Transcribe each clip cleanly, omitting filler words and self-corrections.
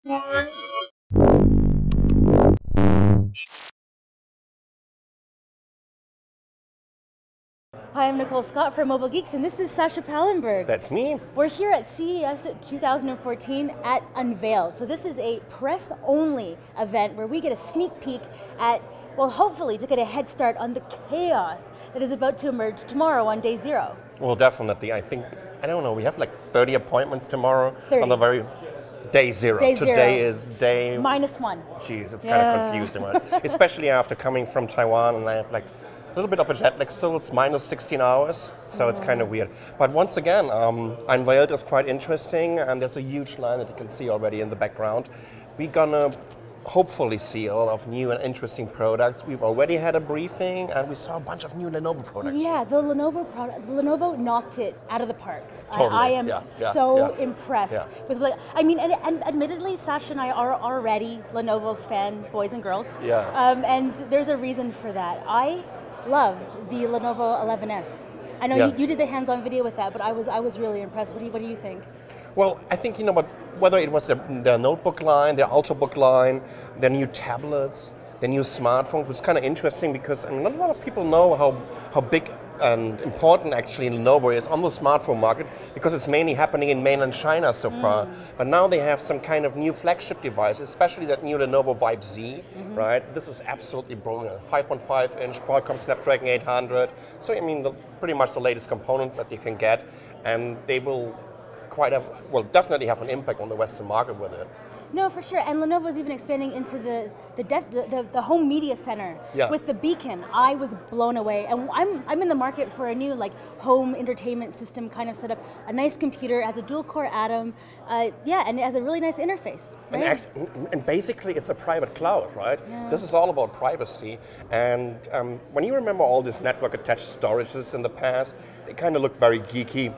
Hi, I'm Nicole Scott from Mobile Geeks, and this is Sasha Pallenberg. That's me. We're here at CES 2014 at Unveiled. So this is a press-only event where we get a sneak peek at, well, hopefully to get a head start on the chaos that is about to emerge tomorrow on day 0. Well, definitely. I think, I don't know, we have like 30 appointments tomorrow 30. on the very day 0. Day Today 0. is day... -1. Jeez, it's kind of confusing, right? Especially after coming from Taiwan, and I have like a little bit of a jet lag still. It's minus 16 hours, so it's kind of weird. But once again, Unveiled is quite interesting, and there's a huge line that you can see already in the background. We're gonna hopefully see a lot of new and interesting products. We've already had a briefing, and we saw a bunch of new Lenovo products. Yeah, the Lenovo knocked it out of the park. Totally. I am so impressed with. I mean, and admittedly, Sasha and I are already Lenovo fan boys and girls. Yeah. And there's a reason for that. I loved the Lenovo 11S. I know you did the hands-on video with that, but I was really impressed. What do you think? Well, I think, you know, but whether it was the notebook line, the ultrabook line, the new tablets, the new smartphones, was kind of interesting because not a lot of people know how big and important actually Lenovo is on the smartphone market, because it's mainly happening in mainland China so far. But now they have some kind of new flagship device, especially that new Lenovo Vibe Z, right? This is absolutely brilliant. 5.5-inch Qualcomm Snapdragon 800. So I mean, pretty much the latest components that you can get, and they will definitely have an impact on the Western market with it. No, for sure. And Lenovo's even expanding into the home media center with the Beacon. I was blown away, and I'm in the market for a new like home entertainment system kind of setup. A nice computer, has a dual-core Atom, and it has a really nice interface. Right? And basically, it's a private cloud, right? Yeah. This is all about privacy. And when you remember all these network-attached storages in the past, they kind of look very geeky.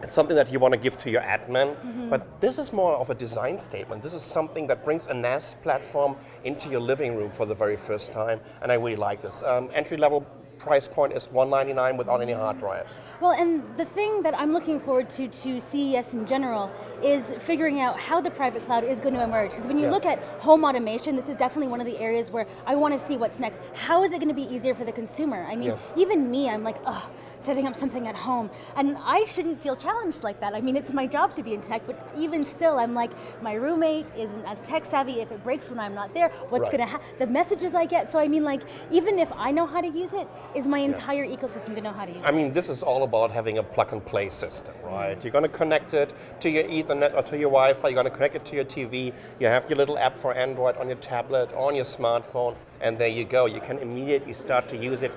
It's something that you want to give to your admin, but this is more of a design statement. This is something that brings a NAS platform into your living room for the very first time, and I really like this. Entry-level price point is $199 without any hard drives. Well, and the thing that I'm looking forward to CES in general is figuring out how the private cloud is going to emerge. Because when you look at home automation, this is definitely one of the areas where I want to see what's next. How is it going to be easier for the consumer? I mean, even me, I'm like, ugh, setting up something at home. And I shouldn't feel challenged like that. I mean, it's my job to be in tech, but even still, I'm like, my roommate isn't as tech savvy. If it breaks when I'm not there, what's going to happen? The messages I get. So I mean, like, even if I know how to use it, is my entire ecosystem to know how to use it? I mean, this is all about having a plug-and-play system, right? You're going to connect it to your Ethernet or to your Wi-Fi. You're going to connect it to your TV. You have your little app for Android on your tablet, on your smartphone, and there you go. You can immediately start to use it.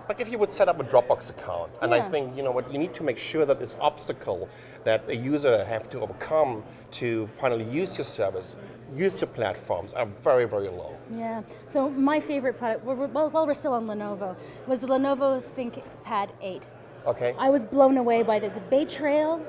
Like if you would set up a Dropbox account, and I think, you know what, you need to make sure that this obstacle that a user have to overcome to finally use your service, use your platforms, are very, very low. Yeah, so my favorite product, while we're still on Lenovo, was the Lenovo ThinkPad 8. Okay. I was blown away by this Bay Trail,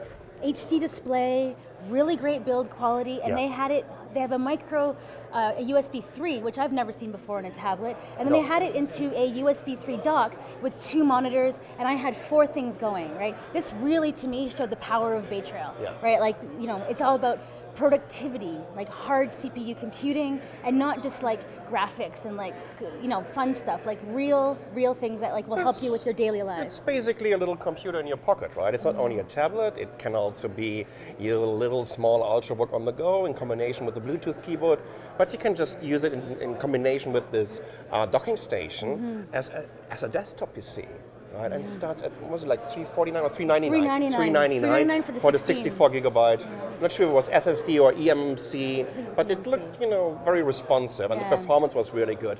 HD display, really great build quality, and they have a micro a USB 3, which I've never seen before in a tablet, and then they had it into a USB 3 dock with 2 monitors, and I had 4 things going, right? This really, to me, showed the power of Bay Trail, right? Like, you know, it's all about productivity, like hard CPU computing, and not just like graphics and like, you know, fun stuff, like real things that like will help you with your daily life. It's basically a little computer in your pocket, right? It's not only a tablet, it can also be your little small ultrabook on the go in combination with the Bluetooth keyboard, but you can just use it in combination with this docking station as a desktop PC. Right, and it starts at, what was it, like $349 or $399? $399 for the 64 gigabyte. I'm not sure if it was SSD or eMMC, but it looked, you know, very responsive, and the performance was really good.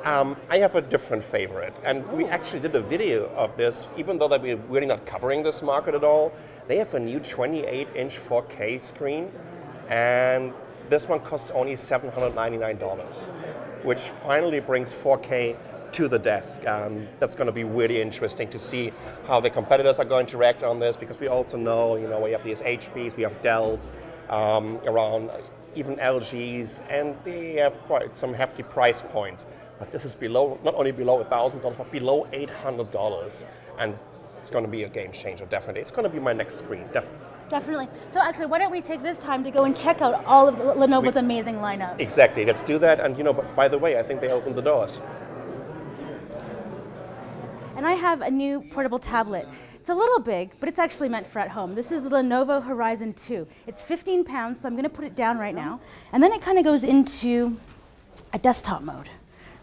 I have a different favorite, and we actually did a video of this, even though that we're really not covering this market at all. They have a new 28-inch 4K screen, and this one costs only $799, which finally brings 4K to the desk. That's going to be really interesting to see how the competitors are going to react on this, because we also know, you know, we have these HPs, we have Dells around, even LGs, and they have quite some hefty price points. But this is below, not only below $1,000, but below $800. And it's going to be a game changer, definitely. It's going to be my next screen, definitely. Definitely. So actually, why don't we take this time to go and check out all of Lenovo's amazing lineup? Exactly, let's do that. And by the way, I think they opened the doors. And I have a new portable tablet. It's a little big, but it's actually meant for at home. This is the Lenovo Horizon 2. It's 15 pounds, so I'm going to put it down right now. And then it kind of goes into a desktop mode,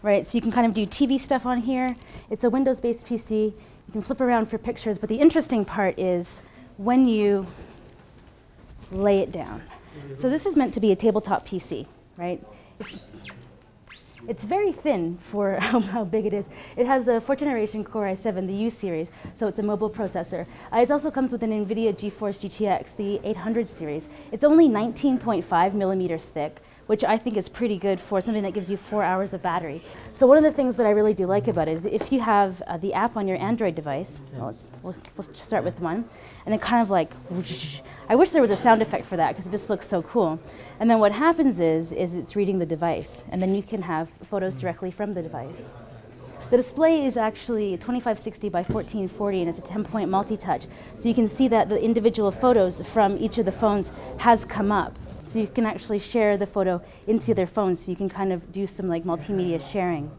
right? So you can kind of do TV stuff on here. It's a Windows-based PC. You can flip around for pictures, but the interesting part is when you lay it down. So this is meant to be a tabletop PC, right? It's very thin for how big it is. It has the 4th generation Core i7, the U series, so it's a mobile processor. It also comes with an NVIDIA GeForce GTX, the 800 series. It's only 19.5 millimeters thick, which I think is pretty good for something that gives you 4 hours of battery. So one of the things that I really do like about it is if you have the app on your Android device, we'll start with one, and then kind of like, whoosh. I wish there was a sound effect for that because it just looks so cool. And then what happens is it's reading the device, and then you can have photos directly from the device. The display is actually 2560 by 1440, and it's a 10-point multi-touch. So you can see that the individual photos from each of the phones has come up. So you can actually share the photo into their phones, so you can kind of do some like multimedia sharing.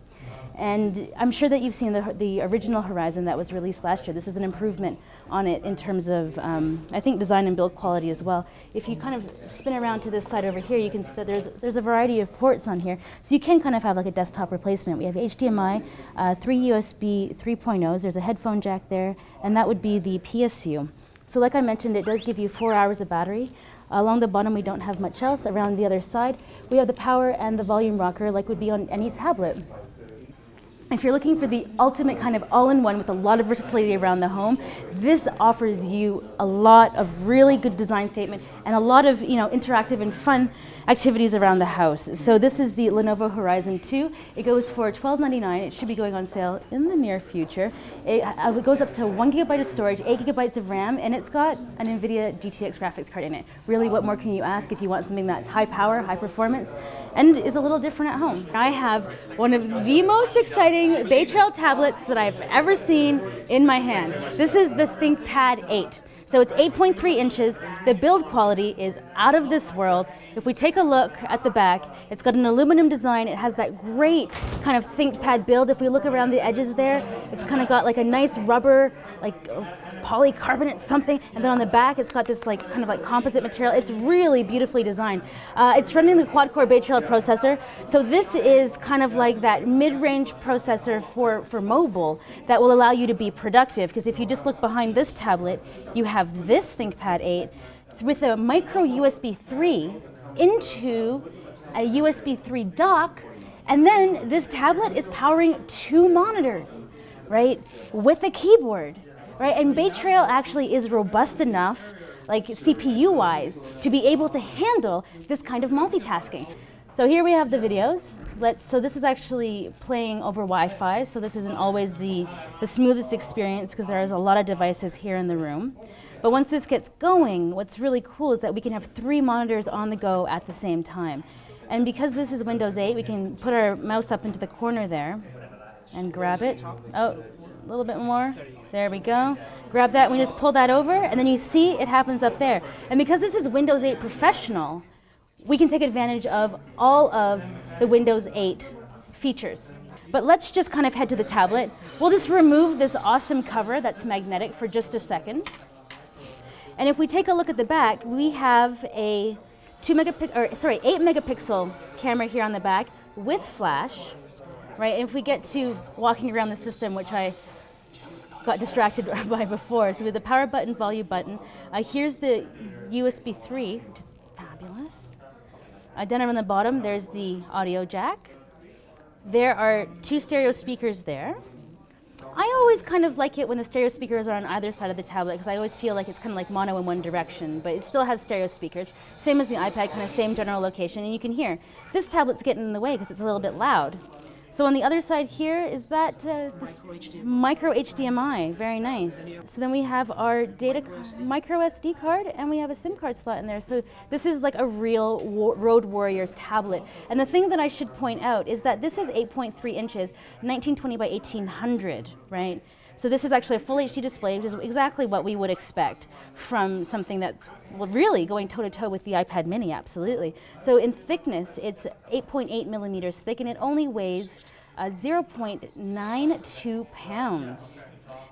And I'm sure that you've seen the original Horizon that was released last year. This is an improvement on it in terms of, I think, design and build quality as well. If you kind of spin around to this side over here, you can see that there's a variety of ports on here. So you can kind of have like a desktop replacement. We have HDMI, 3 USB 3.0s, there's a headphone jack there, and that would be the PSU. So like I mentioned, it does give you 4 hours of battery. Along the bottom, we don't have much else. Around the other side, we have the power and the volume rocker like would be on any tablet. If you're looking for the ultimate kind of all-in-one with a lot of versatility around the home, this offers you a lot of really good design statement and a lot of interactive and fun activities around the house. So this is the Lenovo Horizon 2. It goes for $12.99. It should be going on sale in the near future. It goes up to 1 gigabyte of storage, 8 gigabytes of RAM, and it's got an NVIDIA GTX graphics card in it. Really, what more can you ask if you want something that's high power, high performance, and is a little different at home? I have one of the most exciting Bay Trail tablets that I've ever seen in my hands. This is the ThinkPad 8. So it's 8.3 inches. The build quality is out of this world. If we take a look at the back, it's got an aluminum design. It has that great kind of ThinkPad build. If we look around the edges there, it's kind of got like a nice rubber, like polycarbonate something, and then on the back it's got this like kind of like composite material. It's really beautifully designed. It's running the quad-core Bay Trail processor, so this is kind of like that mid-range processor for mobile that will allow you to be productive, because if you just look behind this tablet, you have this ThinkPad 8 with a micro USB 3 into a USB 3 dock, and then this tablet is powering 2 monitors, right, with a keyboard. Right, and Bay Trail actually is robust enough, like CPU-wise, to be able to handle this kind of multitasking. So here we have the videos. So this is actually playing over Wi-Fi, so this isn't always the smoothest experience because there is a lot of devices here in the room. But once this gets going, what's really cool is that we can have 3 monitors on the go at the same time. And because this is Windows 8, we can put our mouse up into the corner there and grab it. Oh, a little bit more. There we go. Grab that, we just pull that over, and then you see it happens up there. And because this is Windows 8 Professional, we can take advantage of all of the Windows 8 features. But let's just kind of head to the tablet. We'll just remove this awesome cover that's magnetic for just a second. And if we take a look at the back, we have a 8 megapixel camera here on the back with flash, right? And if we get to walking around the system, which I got distracted by before. So with the power button, volume button, here's the USB 3, which is fabulous. Down on the bottom, there's the audio jack. There are 2 stereo speakers there. I always kind of like it when the stereo speakers are on either side of the tablet, because I always feel like it's kind of like mono in one direction, but it still has stereo speakers. Same as the iPad, kind of same general location, and you can hear. This tablet's getting in the way because it's a little bit loud. So on the other side here is that micro HDMI, very nice. So then we have our micro SD card, and we have a SIM card slot in there. So this is like a real Road Warriors tablet. And the thing that I should point out is that this is 8.3 inches, 1920 by 1800, right? So this is actually a full HD display, which is exactly what we would expect from something that's really going toe-to-toe with the iPad mini, absolutely. So in thickness, it's 8.8 millimeters thick, and it only weighs 0.92 pounds.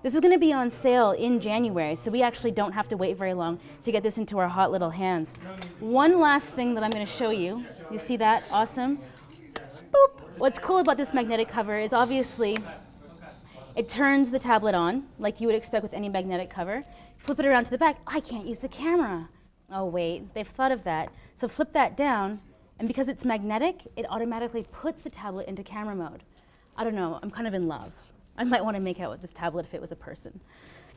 This is going to be on sale in January, so we actually don't have to wait very long to get this into our hot little hands. One last thing that I'm going to show you. You see that? Awesome. Boop. What's cool about this magnetic cover is obviously it turns the tablet on, like you would expect with any magnetic cover. Flip it around to the back. I can't use the camera. Oh wait, they've thought of that. So flip that down, and because it's magnetic, it automatically puts the tablet into camera mode. I don't know, I'm kind of in love. I might want to make out with this tablet if it was a person.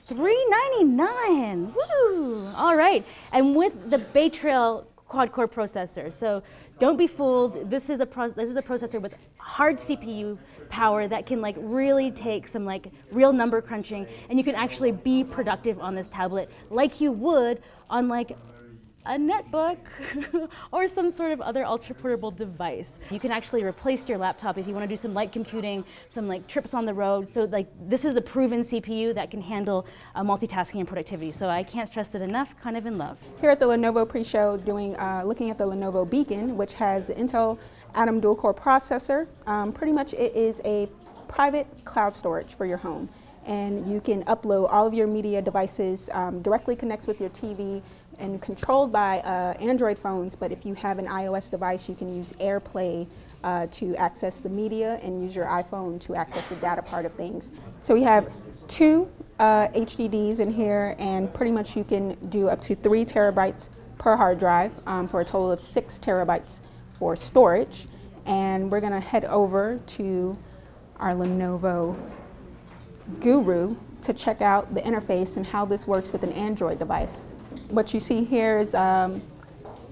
$399, woo! All right, and with the Bay Trail quad-core processor. So don't be fooled. This is a processor with hard CPU power that can like really take some like real number crunching, and you can actually be productive on this tablet like you would on like a netbook or some sort of other ultra portable device. You can actually replace your laptop if you want to do some light computing, some like trips on the road. So like this is a proven CPU that can handle multitasking and productivity. So I can't stress it enough, kind of in love. Here at the Lenovo pre-show looking at the Lenovo Beacon, which has the Intel Atom dual-core processor. Pretty much it is a private cloud storage for your home. And you can upload all of your media devices, directly connects with your TV, and controlled by Android phones, but if you have an iOS device, you can use AirPlay to access the media and use your iPhone to access the data part of things. So we have 2 HDDs in here, and pretty much you can do up to 3 terabytes per hard drive for a total of 6 terabytes for storage. And we're gonna head over to our Lenovo Guru to check out the interface and how this works with an Android device. What you see here is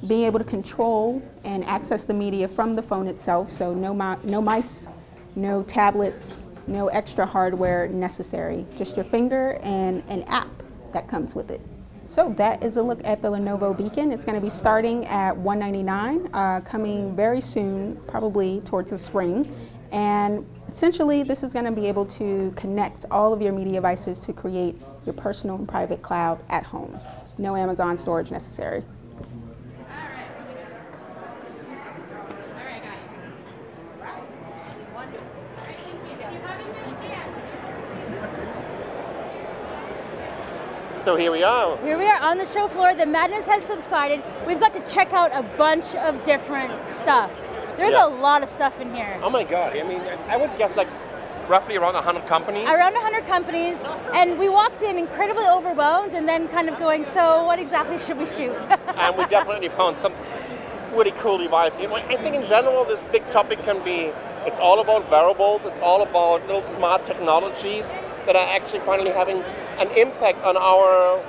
being able to control and access the media from the phone itself, so no mice, no tablets, no extra hardware necessary, just your finger and an app that comes with it. So that is a look at the Lenovo Beacon. It's going to be starting at $199, coming very soon, probably towards the spring. And essentially, this is going to be able to connect all of your media devices to create your personal and private cloud at home. No Amazon storage necessary. So here we are. Here we are on the show floor. The madness has subsided. We've got to check out a bunch of different stuff. There's a lot of stuff in here. Oh my God, I mean, I would guess like roughly around 100 companies. Around 100 companies, and we walked in incredibly overwhelmed and then kind of going, so what exactly should we shoot? And we definitely found some really cool devices. You know, I think in general this big topic can be, it's all about wearables, it's all about little smart technologies that are actually finally having an impact on our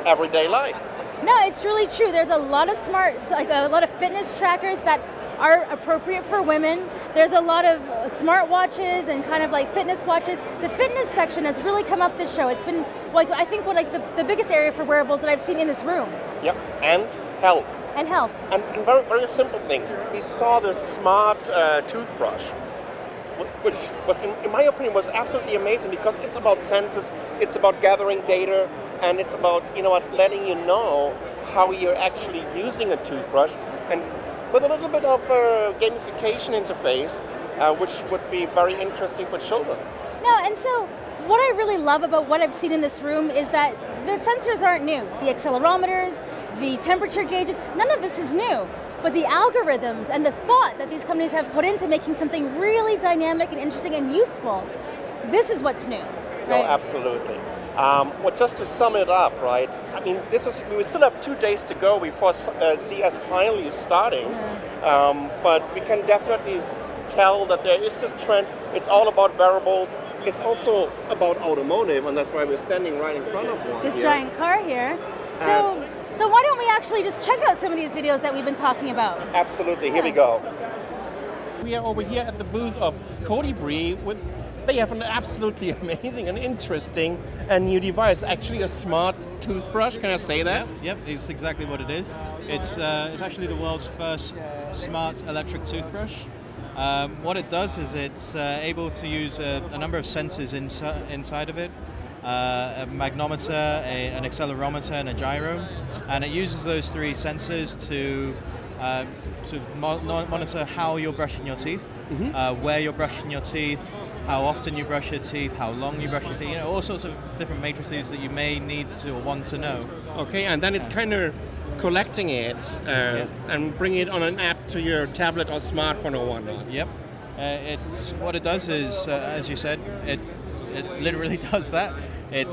everyday life. No, it's really true. There's a lot of a lot of fitness trackers that are appropriate for women. There's a lot of smart watches and kind of like fitness watches. The fitness section has really come up this show. It's been like, I think the biggest area for wearables that I've seen in this room. Yep, and health. And health. And very, very simple things. We saw this smart toothbrush, which was, in my opinion, was absolutely amazing because it's about sensors, it's about gathering data, and it's about, you know what, letting you know how you're actually using a toothbrush, and with a little bit of a gamification interface, which would be very interesting for children. No, and so what I really love about what I've seen in this room is that the sensors aren't new. The accelerometers, the temperature gauges, none of this is new. But the algorithms and the thought that these companies have put into making something really dynamic and interesting and useful, this is what's new. Right? No, absolutely. Well, just to sum it up, right? I mean, we still have 2 days to go before CES finally is starting, but we can definitely tell that there is this trend. It's all about wearables. It's also about automotive, and that's why we're standing right in front of one. This giant car here. So why don't we actually just check out some of these videos that we've been talking about? Absolutely. Here we go. We are over here at the booth of Colibri with. They have an absolutely amazing and interesting and new device, actually a smart toothbrush, can I say that? Yep, it's exactly what it is. It's actually the world's first smart electric toothbrush. What it does is it's able to use a number of sensors inside of it, a magnometer, an accelerometer, and a gyro, and it uses those three sensors to monitor how you're brushing your teeth, where you're brushing your teeth, how often you brush your teeth, how long you brush your teeth, all sorts of different matrices that you may need to or want to know. Okay, and then it's kind of collecting it and bringing it on an app to your tablet or smartphone or whatnot. Yep. What it does is, as you said, it literally does that. It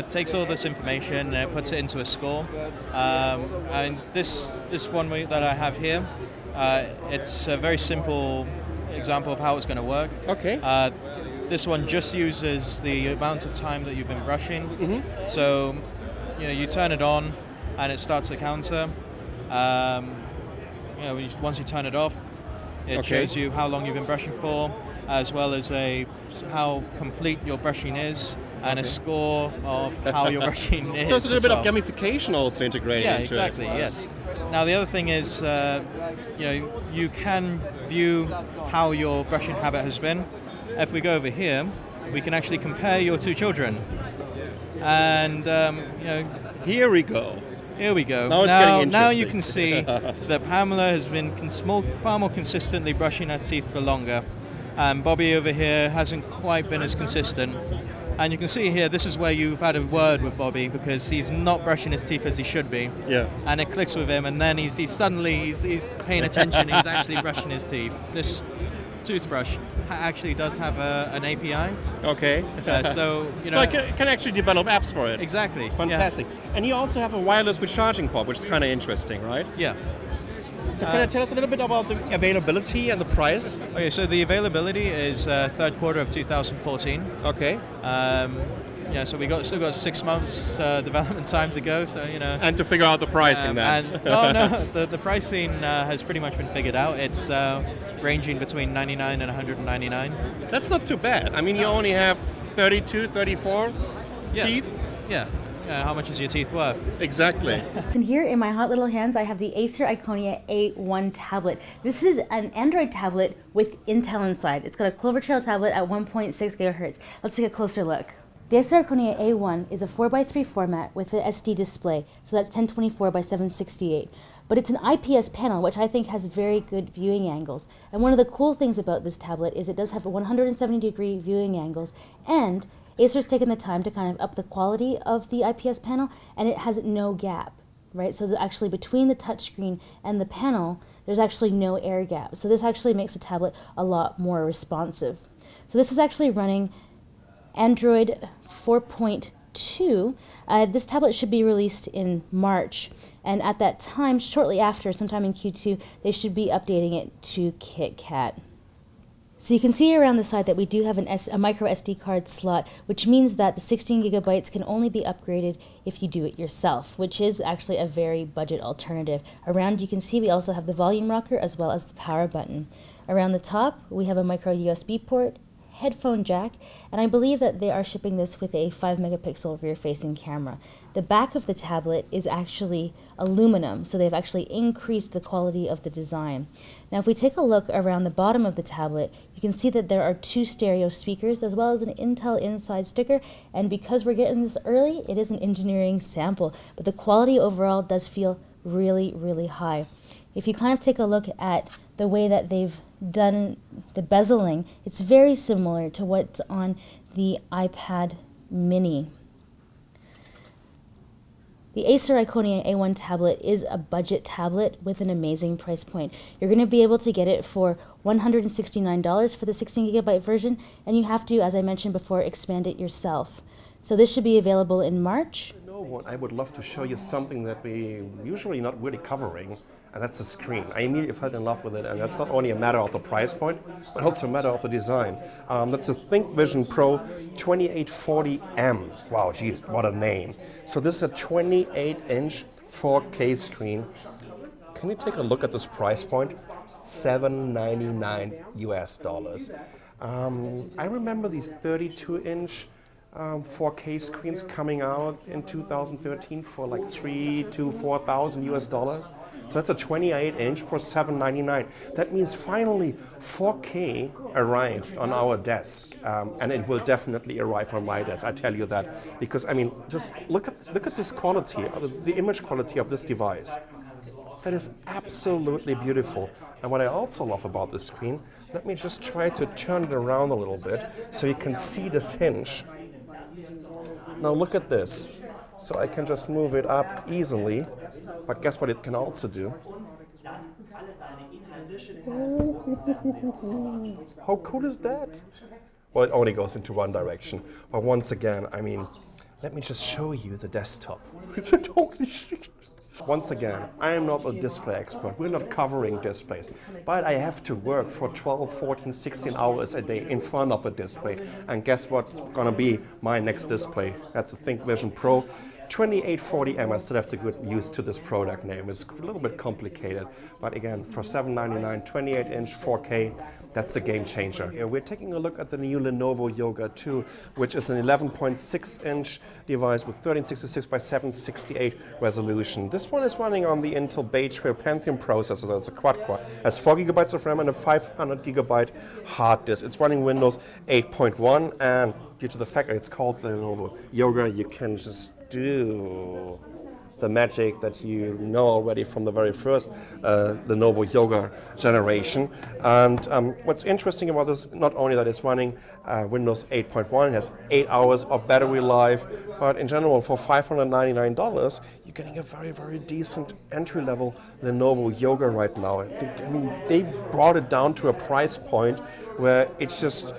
takes all this information and it puts it into a score. And this one that I have here, it's a very simple example of how it's going to work. Okay. This one just uses the amount of time that you've been brushing. So, you turn it on and it starts a counter. Once you turn it off, it shows you how long you've been brushing for, as well as how complete your brushing is, and a score of how your brushing is. So it's a little bit of gamification also integrated into exactly, it. Yes. Now the other thing is, you can view how your brushing habit has been. If we go over here, we can actually compare your two children. And, Here we go. Here we go. Now it's getting interesting. Now you can see that Pamela has been far more consistently brushing her teeth for longer. And Bobby over here hasn't quite been as consistent. And you can see here, this is where you've had a word with Bobby because he's not brushing his teeth as he should be. Yeah. And it clicks with him, and then he's suddenly paying attention. He's actually brushing his teeth. This toothbrush actually does have an API. Okay. So I can actually develop apps for it. Exactly. Fantastic. Yeah. And you also have a wireless with charging port, which is kind of interesting, right? Yeah. So can you tell us a little bit about the availability and the price? Okay, so the availability is third quarter of 2014. Okay. So we still got 6 months development time to go. So and to figure out the pricing then. The pricing has pretty much been figured out. It's ranging between 99 and 199. That's not too bad. I mean, you only have 32, 34 teeth. Yeah. How much is your teeth worth? Exactly. And here in my hot little hands, I have the Acer Iconia A1 tablet. This is an Android tablet with Intel inside. It's got a Clover Trail tablet at 1.6 gigahertz. Let's take a closer look. The Acer Iconia A1 is a 4x3 format with an SD display, so that's 1024 by 768. But it's an IPS panel, which I think has very good viewing angles. And one of the cool things about this tablet is it does have 170-degree viewing angles, and Acer's taken the time to kind of up the quality of the IPS panel, and it has no gap, right? So actually between the touchscreen and the panel, there's actually no air gap. So this actually makes the tablet a lot more responsive. So this is actually running Android 4.2. This tablet should be released in March, and at that time, shortly after, sometime in Q2, they should be updating it to KitKat. So you can see around the side that we do have a micro SD card slot, which means that the 16 gigabytes can only be upgraded if you do it yourself, which is actually a very budget alternative. Around you can see we also have the volume rocker as well as the power button. Around the top we have a micro USB port, headphone jack, and I believe that they are shipping this with a 5 megapixel rear-facing camera. The back of the tablet is actually aluminum, so they've actually increased the quality of the design. Now if we take a look around the bottom of the tablet, you can see that there are 2 stereo speakers as well as an Intel Inside sticker, and because we're getting this early, it is an engineering sample, but the quality overall does feel really, really high. If you kind of take a look at the way that they've done the bezeling, it's very similar to what's on the iPad mini. The Acer Iconia A1 tablet is a budget tablet with an amazing price point. You're going to be able to get it for $169 for the 16 gigabyte version, and you have to, as I mentioned before, expand it yourself. So this should be available in March. I would love to show you something that we usually not really covering, and that's the screen. I immediately fell in love with it, and that's not only a matter of the price point, but also a matter of the design. That's the ThinkVision Pro 2840M. Wow, geez, what a name. So this is a 28-inch 4K screen. Can you take a look at this price point? $799 US. I remember these 32-inch 4K screens coming out in 2013 for like $3,000 to $4,000. So that's a 28-inch for $799. That means finally 4K arrived on our desk, and it will definitely arrive on my desk. I tell you that, because I mean, just look at this quality, the image quality of this device. That is absolutely beautiful. And what I also love about this screen, let me just try to turn it around a little bit so you can see this hinge. Now look at this. So I can just move it up easily, but guess what it can also do? How cool is that? Well, it only goes into one direction. But once again, I mean, let me just show you the desktop. Holy shit. Once again, I am not a display expert. We're not covering displays. But I have to work for 12, 14, 16 hours a day in front of a display. And guess what's going to be my next display? That's a ThinkVision Pro 2840M. I still have to get used to this product name. It's a little bit complicated. But again, for $799, 28-inch 4K, that's a game changer. Yeah, we're taking a look at the new Lenovo Yoga 2, which is an 11.6-inch device with 1366 by 768 resolution. This one is running on the Intel Bay Trail Pentium processor. That's a quad-core. It has 4 GB of RAM and a 500 GB hard disk. It's running Windows 8.1, and due to the fact that it's called the Lenovo Yoga, you can just do the magic that you know already from the very first Lenovo Yoga generation. And what's interesting about this, not only that it's running Windows 8.1, it has 8 hours of battery life, but in general for $599, you're getting a very, very decent entry-level Lenovo Yoga right now. I mean, they brought it down to a price point where it's just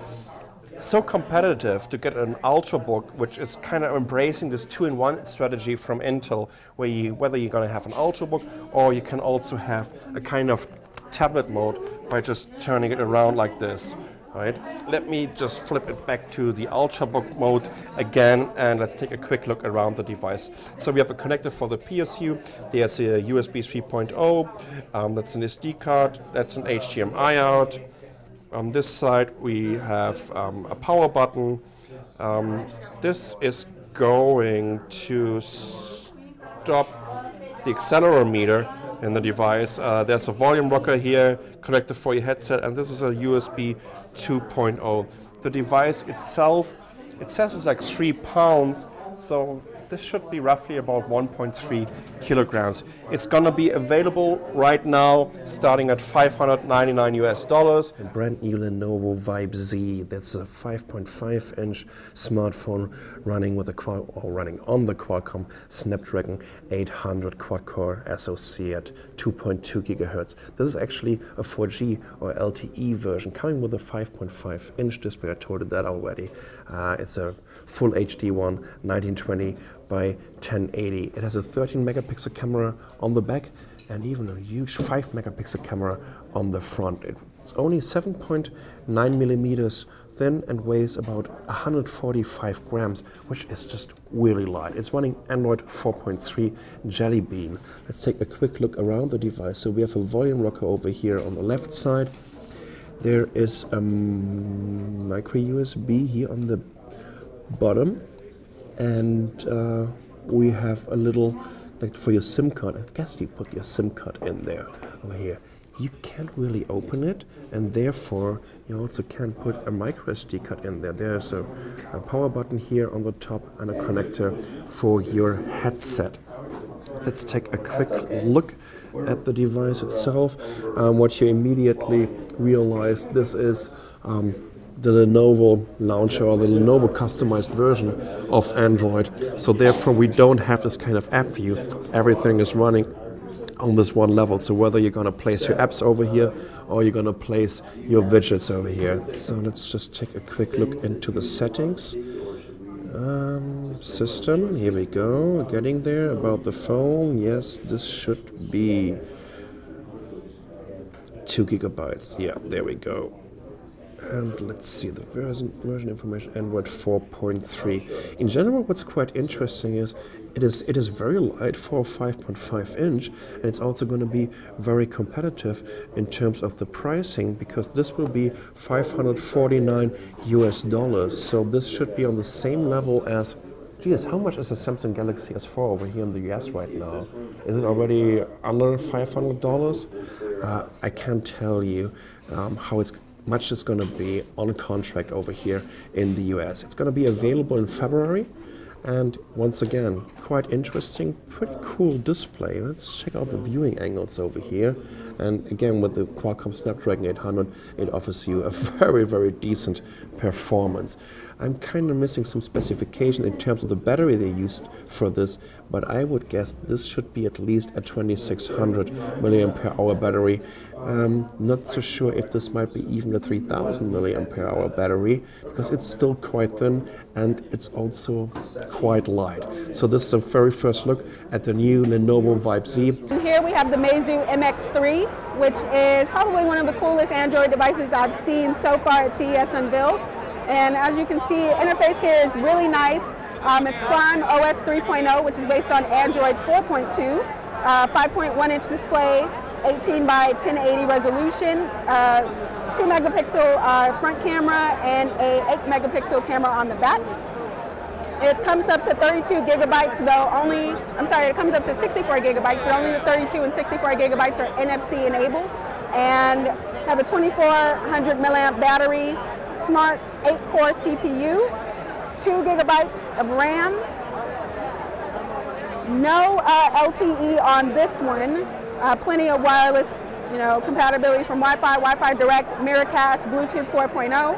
so competitive to get an Ultrabook, which is kind of embracing this two-in-one strategy from Intel, where whether you're going to have an Ultrabook or you can also have a kind of tablet mode by just turning it around like this. Right? Let me just flip it back to the Ultrabook mode again, and let's take a quick look around the device. So we have a connector for the PSU. There's a USB 3.0. That's an SD card. That's an HDMI out. On this side we have a power button. This is going to stop the accelerometer in the device. There's a volume rocker here, connector for your headset, and this is a USB 2.0. The device itself, it says it's like 3 pounds, so this should be roughly about 1.3 kilograms. It's gonna be available right now, starting at $599 US. A brand new Lenovo Vibe Z. That's a 5.5-inch smartphone running with running on the Qualcomm Snapdragon 800 quad-core SoC at 2.2 gigahertz. This is actually a 4G or LTE version, coming with a 5.5-inch display. I told you that already. It's a full HD one, 1920 by 1080. It has a 13 megapixel camera on the back and even a huge 5 megapixel camera on the front. It's only 7.9 millimeters thin and weighs about 145 grams, which is just really light. It's running Android 4.3 Jelly Bean. Let's take a quick look around the device. So we have a volume rocker over here on the left side. There is a micro USB here on the bottom, and we have a little, like for your SIM card. I guess you put your SIM card in there over here. You can't really open it, and therefore you also can put a micro SD card in there. There's a power button here on the top and a connector for your headset. Let's take a quick look at the device itself. What you immediately realize, this is the Lenovo launcher or the Lenovo customized version of Android. So therefore we don't have this kind of app view. Everything is running on this one level. So whether you're going to place your apps over here or you're going to place your widgets over here. So let's just take a quick look into the settings. System, here we go, getting there. About the phone, yes, this should be 2 gigabytes. Yeah, there we go. And let's see the version information, Android 4.3. In general, what's quite interesting is it is very light for a 5.5 inch, and it's also going to be very competitive in terms of the pricing, because this will be $549 US. So this should be on the same level as, geez, how much is the Samsung Galaxy S4 over here in the US right now? Is it already under $500? I can't tell you how much it's going to be on contract over here in the US. It's going to be available in February, and once again, quite interesting, pretty cool display. Let's check out the viewing angles over here. And again, with the Qualcomm Snapdragon 800, it offers you a very, very decent performance. I'm kind of missing some specification in terms of the battery they used for this, but I would guess this should be at least a 2600 milliampere hour battery. Not so sure if this might be even a 3000 milliampere hour battery, because it's still quite thin and it's also quite light. So this is the very first look at the new Lenovo Vibe Z. And here we have the Meizu MX3, which is probably one of the coolest Android devices I've seen so far at CES Unveiled. And as you can see, the interface here is really nice. It's Prime OS 3.0, which is based on Android 4.2, 5.1-inch display, 18 by 1080 resolution, 2 megapixel front camera, and a 8 megapixel camera on the back. It comes up to 32 gigabytes, though it comes up to 64 gigabytes, but only the 32 and 64 gigabytes are NFC enabled, and have a 2400 milliamp battery, smart 8-core CPU, 2 gigabytes of RAM, no LTE on this one, plenty of wireless compatibilities from Wi-Fi, Wi-Fi Direct, Miracast, Bluetooth 4.0,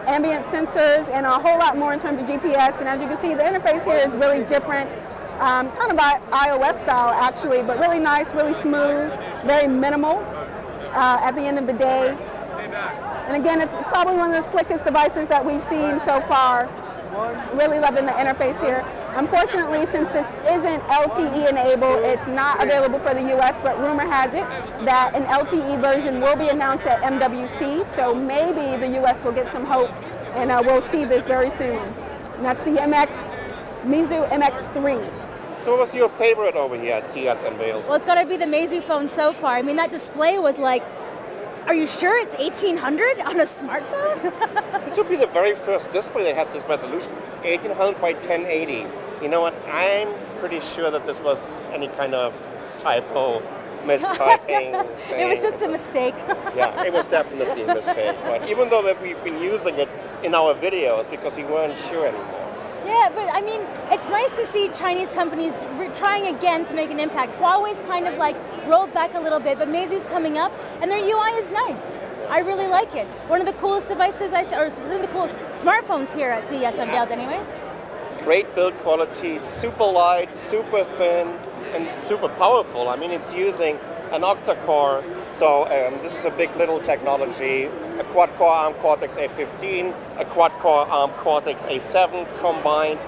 ambient sensors, and a whole lot more in terms of GPS. And as you can see, the interface here is really different, kind of iOS style actually, but really nice, really smooth, very minimal at the end of the day. And again, it's probably one of the slickest devices that we've seen so far. Really loving the interface here. Unfortunately, since this isn't LTE enabled, it's not available for the US, but rumor has it that an LTE version will be announced at MWC, so maybe the US will get some hope, and we'll see this very soon. And that's the Meizu MX3. So what was your favorite over here at CES Unveiled? Well, it's got to be the Meizu phone so far. I mean, that display was like, are you sure it's 1800 on a smartphone? This would be the very first display that has this resolution, 1800 by 1080. You know what? I'm pretty sure that this was any kind of typo, mistyping thing. It was just a mistake. Yeah, it was definitely a mistake. But even though that we've been using it in our videos because we weren't sure anymore. Yeah, but I mean, it's nice to see Chinese companies trying again to make an impact. Huawei's kind of like rolled back a little bit, but Meizu's coming up, and their UI is nice. I really like it. One of the coolest devices, or one of the coolest smartphones here at CES Unveiled anyways. Great build quality, super light, super thin, and super powerful. I mean, it's using an octa-core, so this is a big little technology, a quad-core ARM Cortex-A15, a quad-core ARM Cortex-A7 combined.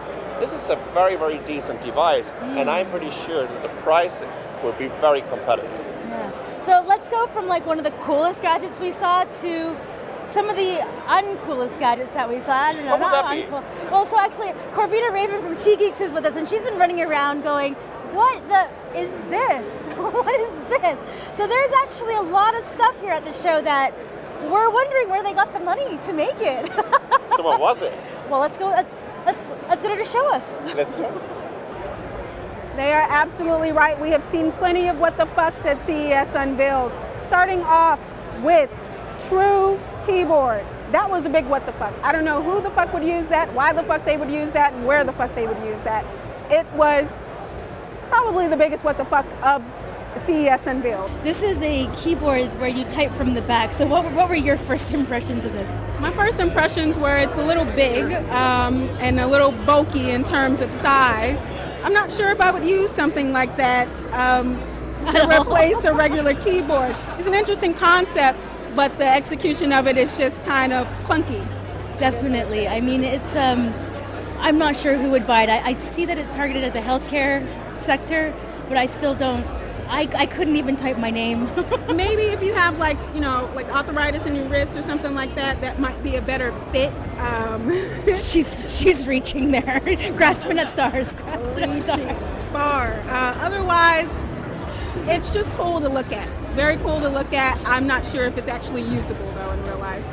This is a very, very decent device, and I'm pretty sure that the price will be very competitive. Yeah. So let's go from like one of the coolest gadgets we saw to some of the uncoolest gadgets that we saw. I don't know, what would not that be? uncool. Well, so actually, Corvina Raven from She Geeks is with us, and she's been running around going, what the is this? What is this? So there's actually a lot of stuff here at the show that we're wondering where they got the money to make it. So what was it? Well, let's go. Let's get her to show us. Let's show. They are absolutely right. We have seen plenty of what the fucks at CES Unveiled. Starting off with True Keyboard. That was a big what the fuck. I don't know who the fuck would use that, why the fuck they would use that, where the fuck they would use that. It was probably the biggest what the fuck of CES Unveiled. This is a keyboard where you type from the back. So what were your first impressions of this? My first impressions were it's a little big and a little bulky in terms of size. I'm not sure if I would use something like that to replace a regular keyboard. It's an interesting concept, but the execution of it is just kind of clunky. Definitely. I mean, it's I'm not sure who would buy it. I see that it's targeted at the healthcare sector, but I still don't I couldn't even type my name. Maybe if you have like arthritis in your wrist or something like that, that might be a better fit. She's reaching there, grasping at stars. Far. Otherwise, it's just cool to look at. Very cool to look at. I'm not sure if it's actually usable though in real life.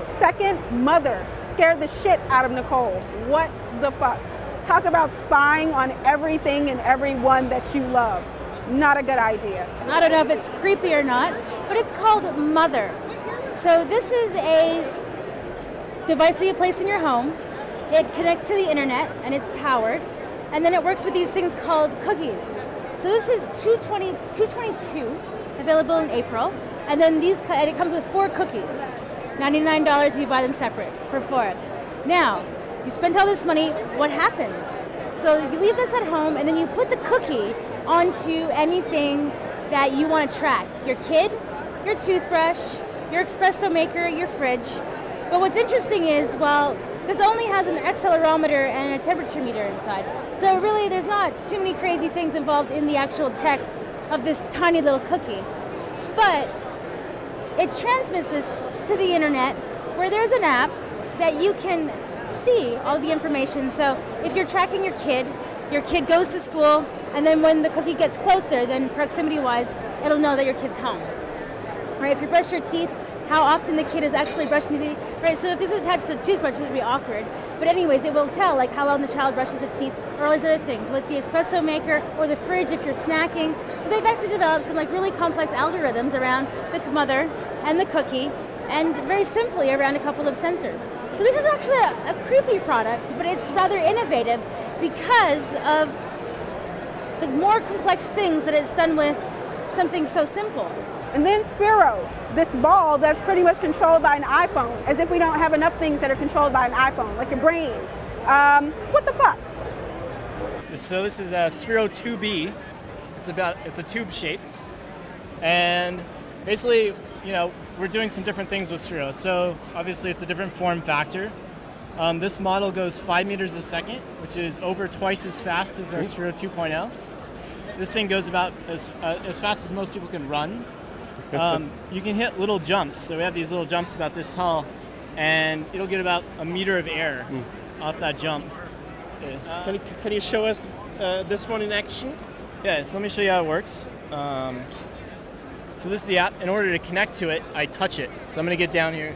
Second, mother scared the shit out of Nicole. What the fuck? Talk about spying on everything and everyone that you love. Not a good idea. I don't know if it's creepy or not, but it's called Mother. So this is a device that you place in your home. It connects to the internet and it's powered. And then it works with these things called cookies. So this is 222, available in April. And then it comes with 4 cookies. $99 if you buy them separate for 4. Now, you spent all this money, what happens? So you leave this at home and then you put the cookie onto anything that you want to track. Your kid, your toothbrush, your espresso maker, your fridge. But what's interesting is, well, this only has an accelerometer and a temperature meter inside. So really there's not too many crazy things involved in the actual tech of this tiny little cookie. But it transmits this to the internet where there's an app that you can see all the information. So if you're tracking your kid goes to school, and then when the cookie gets closer, then proximity-wise, it'll know that your kid's home. Right? If you brush your teeth, how often the kid is actually brushing his teeth. Right? So if this is attached to the toothbrush, it would be awkward. But anyways, it will tell like how long the child brushes the teeth or all these other things. With the espresso maker or the fridge if you're snacking. So they've actually developed some like really complex algorithms around the mother and the cookie, and very simply around a couple of sensors. So this is actually a creepy product, but it's rather innovative because of the more complex things that it's done with something so simple. And then Spiro, this ball that's pretty much controlled by an iPhone, as if we don't have enough things that are controlled by an iPhone, like your brain. What the fuck? So this is a Spiro 2B. It's a tube shape. And basically, we're doing some different things with Spiro. So obviously it's a different form factor. This model goes 5 meters a second, which is over twice as fast as our Spiro 2.0. This thing goes about as fast as most people can run. You can hit little jumps. So we have these little jumps about this tall, and it'll get about a meter of air off that jump. Can you show us this one in action? Yeah, so let me show you how it works. So this is the app. In order to connect to it, I touch it. So I'm going to get down here.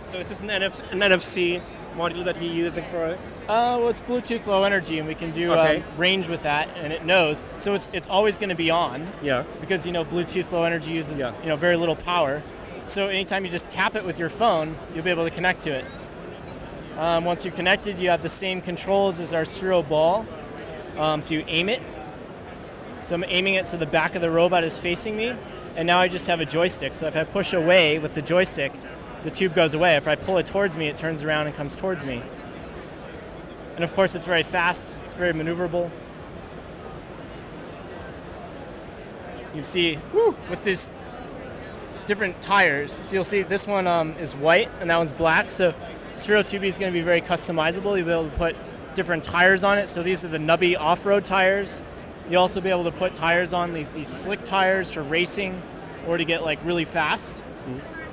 So is this an NFC module that you're using for it? Well, it's Bluetooth Low Energy, and we can do range with that, and it knows. So it's always going to be on. Yeah. Because Bluetooth Low Energy uses very little power. So anytime you just tap it with your phone, you'll be able to connect to it. Once you're connected, you have the same controls as our Spiro ball. So you aim it. So I'm aiming it so the back of the robot is facing me, and now I just have a joystick. So if I push away with the joystick, the tube goes away. If I pull it towards me, it turns around and comes towards me. And of course, it's very fast. It's very maneuverable. You can see with these different tires. So you'll see this one is white and that one's black. So Spiro 2B is going to be very customizable. You'll be able to put different tires on it. So these are the nubby off-road tires. You'll also be able to put tires on these slick tires for racing or to get like really fast.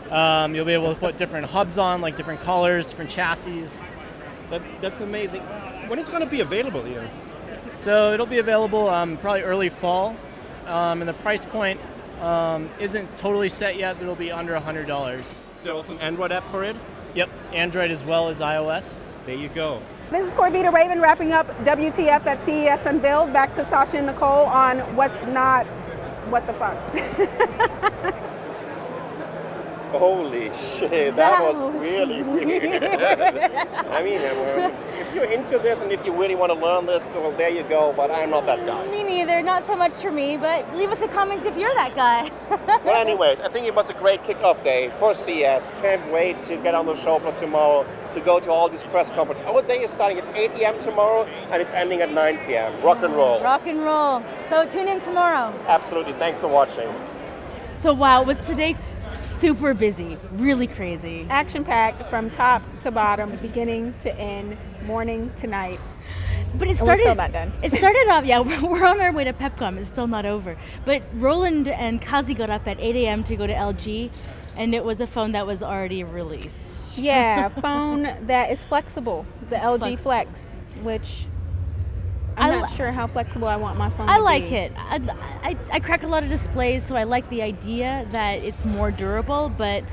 You'll be able to put different hubs on, like different colors, different chassis. That's amazing. When is it going to be available here? So it'll be available probably early fall, and the price point isn't totally set yet, but it'll be under $100. So also an Android app for it? Yep, Android as well as iOS. There you go. This is Corvita Raven wrapping up WTF at CES Unveiled. Back to Sasha and Nicole on what's not, what the fuck. Holy shit, that was really weird. I mean, if you're into this and if you really want to learn this, well, there you go, but I'm not that guy. Me neither, not so much for me, but leave us a comment if you're that guy. Well, anyways, I think it was a great kickoff day for CES. Can't wait to get on the show for tomorrow, to go to all these press conferences. Our day is starting at 8 p.m. tomorrow, and it's ending at 9 p.m. Rock and roll. Rock and roll. So tune in tomorrow. Absolutely. Thanks for watching. So wow, was today super busy, really crazy. Action-packed from top to bottom, beginning to end, morning to night. But it And started. we're still not done. It started off. Yeah, we're on our way to PepCom. It's still not over. But Roland and Kazi got up at 8 a.m. to go to LG, and it was a phone that was already released. Yeah, phone that is flexible. The It's LG flexible. Flex, which I'm not sure how flexible I want my phone to I be. like it. I crack a lot of displays, so I like the idea that it's more durable. But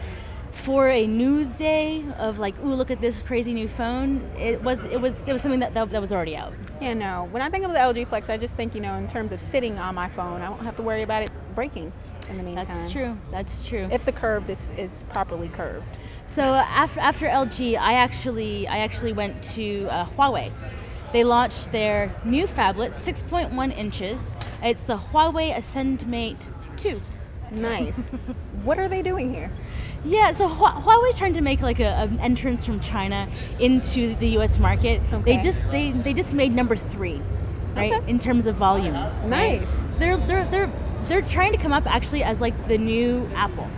for a news day of like, ooh, look at this crazy new phone, it was something that was already out. Yeah, no. When I think of the LG Flex, I just think, in terms of sitting on my phone, I won't have to worry about it breaking in the meantime. That's true. That's true. If the curve is properly curved. So after LG, I actually went to Huawei. They launched their new phablet, 6.1 inches. It's the Huawei AscendMate 2. Nice. What are they doing here? Yeah, so Huawei's trying to make like an entrance from China into the U.S. market. Okay. They just made number 3, right? Okay. In terms of volume. Nice. Right? They're trying to come up actually as like the new Apple.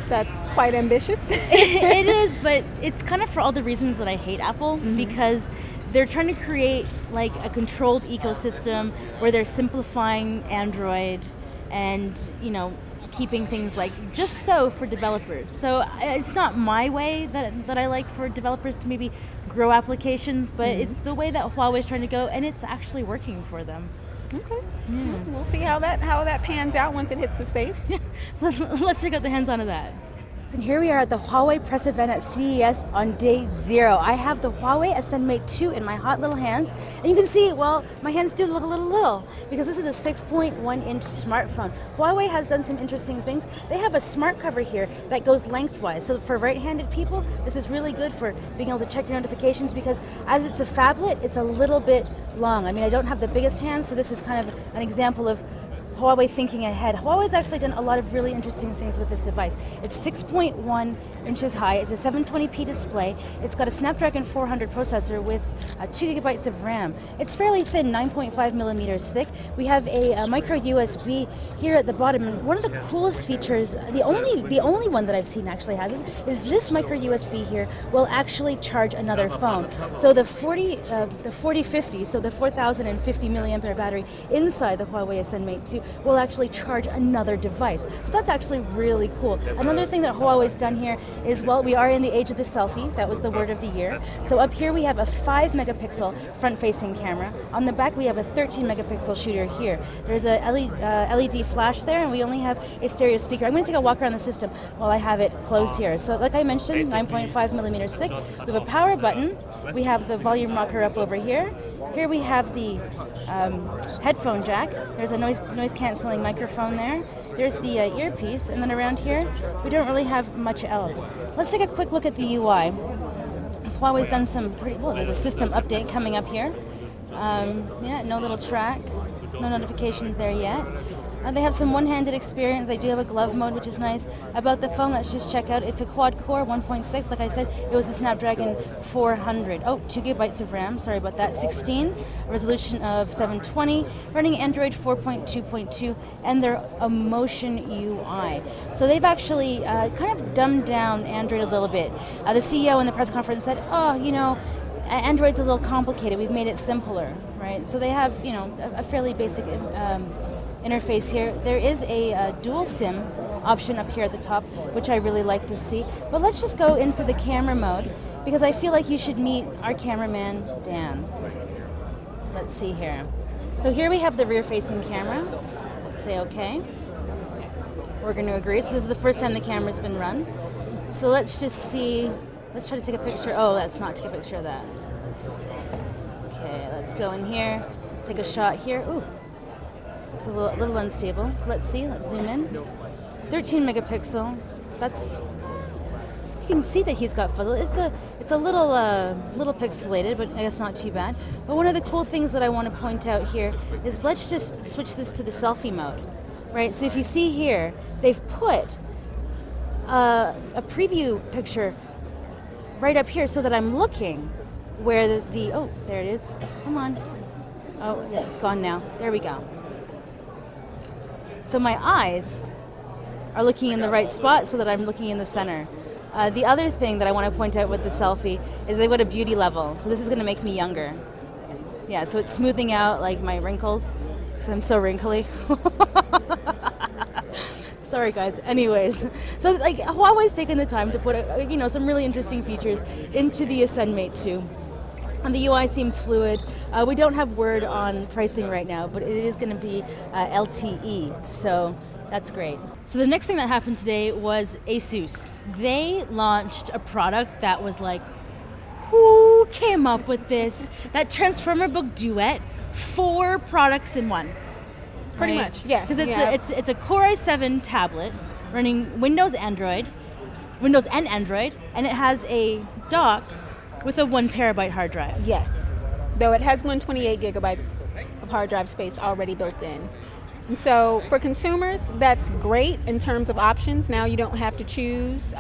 That's quite ambitious. It is, but it's kind of for all the reasons that I hate Apple, because they're trying to create like a controlled ecosystem where they're simplifying Android and keeping things like just so for developers. So it's not my way that I like for developers to maybe grow applications, but it's the way that Huawei's trying to go, and it's actually working for them. Okay. Yeah. We'll see how that pans out once it hits the States. So let's check out the hands-on of that. And here we are at the Huawei press event at CES on day 0. I have the Huawei AscendMate 2 in my hot little hands, and you can see, well, my hands do look a little because this is a 6.1-inch smartphone. Huawei has done some interesting things. They have a smart cover here that goes lengthwise. So for right-handed people, this is really good for being able to check your notifications because as it's a phablet, it's a little bit long. I mean, I don't have the biggest hands, so this is kind of an example of Huawei thinking ahead. Huawei's actually done a lot of really interesting things with this device. It's 6.1 inches high. It's a 720p display. It's got a Snapdragon 400 processor with 2 gigabytes of RAM. It's fairly thin, 9.5 millimeters thick. We have a micro USB here at the bottom. And one of the coolest features, the only one that I've seen actually has is this micro USB here will actually charge another phone. So the 4050, so the 4050 milliampere battery inside the Huawei AscendMate 2 will actually charge another device. So that's actually really cool. Another thing that Huawei's done here is, well, we are in the age of the selfie. That was the word of the year. So up here we have a 5 megapixel front-facing camera. On the back we have a 13 megapixel shooter here. There's a LED flash there, and we only have a stereo speaker. I'm going to take a walk around the system while I have it closed here. So like I mentioned, 9.5 millimeters thick. We have a power button. We have the volume rocker up over here. Here we have the headphone jack. There's a noise canceling microphone there. There's the earpiece, and then around here we don't really have much else. Let's take a quick look at the UI. So Huawei's done some pretty, well, there's a system update coming up here. Yeah, no little track, no notifications there yet. They have some one-handed experience. They do have a glove mode, which is nice. About the phone, let's just check out. It's a quad-core 1.6. Like I said, it was the Snapdragon 400. Oh, 2 gigabytes of RAM. Sorry about that. 16, resolution of 720, running Android 4.2.2, and their Emotion UI. So they've actually kind of dumbed down Android a little bit. The CEO in the press conference said, oh, Android's a little complicated. We've made it simpler, right? So they have, a fairly basic interface here. There is a dual SIM option up here at the top, which I really like to see. But let's just go into the camera mode because I feel like you should meet our cameraman, Dan. Let's see here. So here we have the rear-facing camera. Let's say okay. We're going to agree. So this is the first time the camera's been run. So let's just see. Let's try to take a picture. Oh, let's not take a picture of that. Okay, let's go in here. Let's take a shot here. Ooh. It's a little unstable. Let's see. Let's zoom in. 13 megapixel. That's. You can see that he's got fuzzle. It's a little pixelated, but I guess not too bad. But one of the cool things that I want to point out here is let's just switch this to the selfie mode, right? So if you see here, they've put a preview picture right up here so that I'm looking where oh, there it is. Come on. Oh, yes, it's gone now. There we go. So my eyes are looking in the right spot so that I'm looking in the center. The other thing that I want to point out with the selfie is they put a beauty level. So this is going to make me younger. Yeah, so it's smoothing out like my wrinkles because I'm so wrinkly. Sorry guys. Anyways, so like Huawei's taken the time to put some really interesting features into the Ascend Mate 2. And the UI seems fluid. We don't have word on pricing right now, but it is going to be LTE, so that's great. So the next thing that happened today was Asus. They launched a product that was like, who came up with this? That Transformer Book Duet, 4 products in one. Pretty much, yeah. Because it's a Core i7 tablet running Windows and Android, and it has a dock with a 1 terabyte hard drive. Yes, though it has 128 gigabytes of hard drive space already built in. And so for consumers, that's great in terms of options. Now you don't have to choose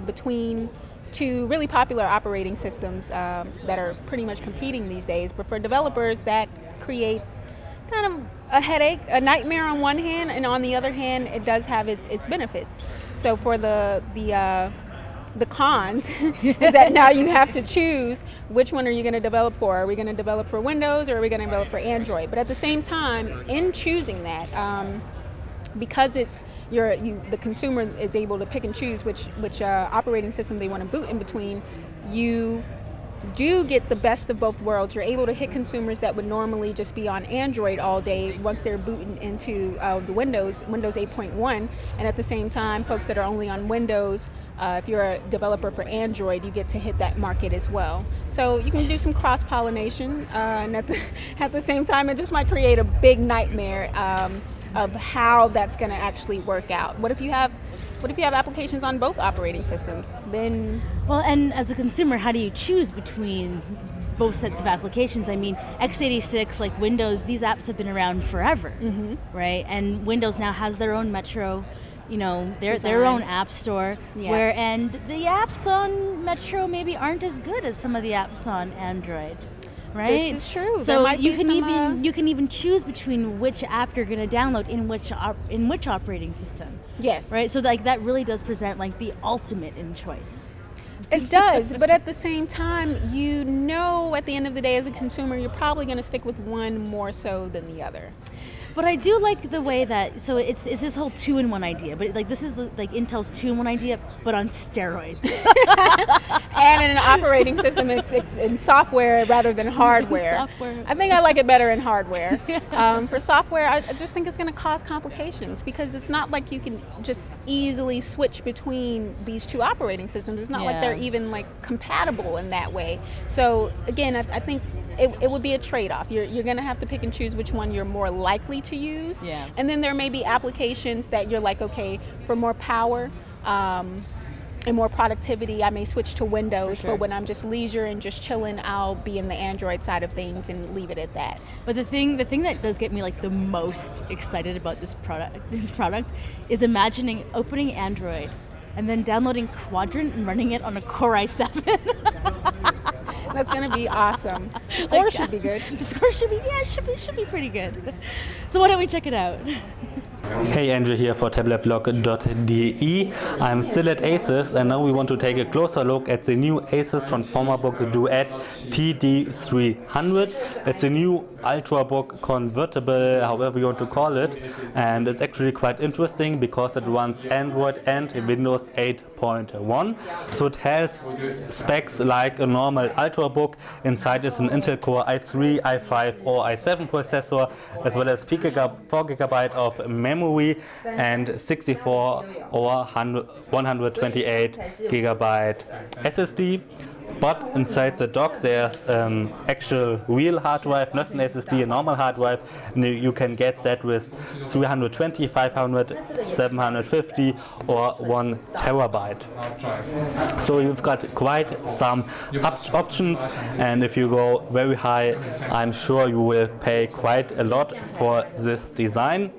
between 2 really popular operating systems that are pretty much competing these days. But for developers, that creates kind of a headache, a nightmare on one hand, and on the other hand, it does have its benefits. So for the cons is that now you have to choose which one are you going to develop for. Are we going to develop for Windows or are we going to develop for Android? But at the same time, in choosing that, because it's the consumer is able to pick and choose which operating system they want to boot in between, you do get the best of both worlds. You're able to hit consumers that would normally just be on Android all day once they're booting into the Windows 8.1, and at the same time, folks that are only on Windows, if you're a developer for Android, you get to hit that market as well. So you can do some cross-pollination, and at the same time, it just might create a big nightmare of how that's going to actually work out. What if you have applications on both operating systems? Then, well, and as a consumer, how do you choose between both sets of applications? I mean, x86, like Windows, these apps have been around forever, right? And Windows now has their own Metro, their own app store, and the apps on Metro maybe aren't as good as some of the apps on Android. Right? This is true. So you can even choose between which app you're going to download in which operating system. Yes. Right. So like that really does present like the ultimate in choice. It does, but at the same time, at the end of the day, as a consumer, you're probably going to stick with one more so than the other. But I do like the way that, so it's this whole 2-in-1 idea, but like this is like Intel's 2-in-1 idea, but on steroids. And in an operating system, it's in software rather than hardware. I think I like it better in hardware. For software, I just think it's going to cause complications because it's not like you can just easily switch between these 2 operating systems. It's not like they're even like compatible in that way. So again, I think it would be a trade-off. You're going to have to pick and choose which one you're more likely to use. Yeah. And then there may be applications that you're like, okay, for more power and more productivity, I may switch to Windows, but when I'm just leisure and just chilling, I'll be in the Android side of things and leave it at that. But the thing that does get me like the most excited about this product is imagining opening Android and then downloading Quadrant and running it on a Core i7. That's going to be awesome. The score should be good. The score should be pretty good. So why don't we check it out? Hey, Andrew here for tabletblog.de. I'm still at Asus and now we want to take a closer look at the new Asus Transformer Book Duet TD300. It's a new Ultrabook convertible, however you want to call it, and it's actually quite interesting because it runs Android and Windows 8.1. So it has specs like a normal Ultrabook. Inside is an Intel Core i3, i5 or i7 processor, as well as 4 GB of memory and 64 or 128 GB SSD. But inside the dock there's actual real hard drive, not an SSD, a normal hard drive. And you can get that with 320, 500, 750 or 1 terabyte. So you've got quite some options, and if you go very high, I'm sure you will pay quite a lot for this design.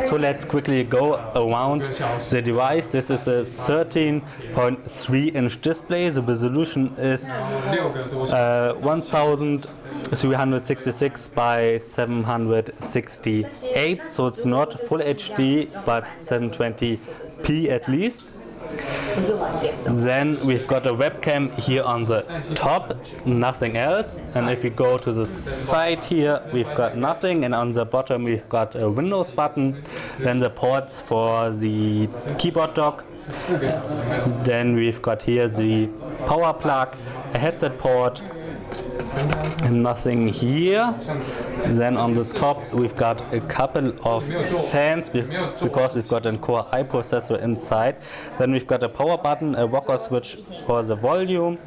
So let's quickly go around the device. This is a 13.3-inch display. The resolution is 1366 by 768, so it's not full HD but 720p at least. Then we've got a webcam here on the top, nothing else. And if we go to the side here, we've got nothing. And on the bottom, we've got a Windows button. Then the ports for the keyboard dock. Then we've got here the power plug, a headset port, and nothing here. Then on the top we've got a couple of fans because we've got a Core i processor inside. Then we've got a power button, a rocker switch for the volume,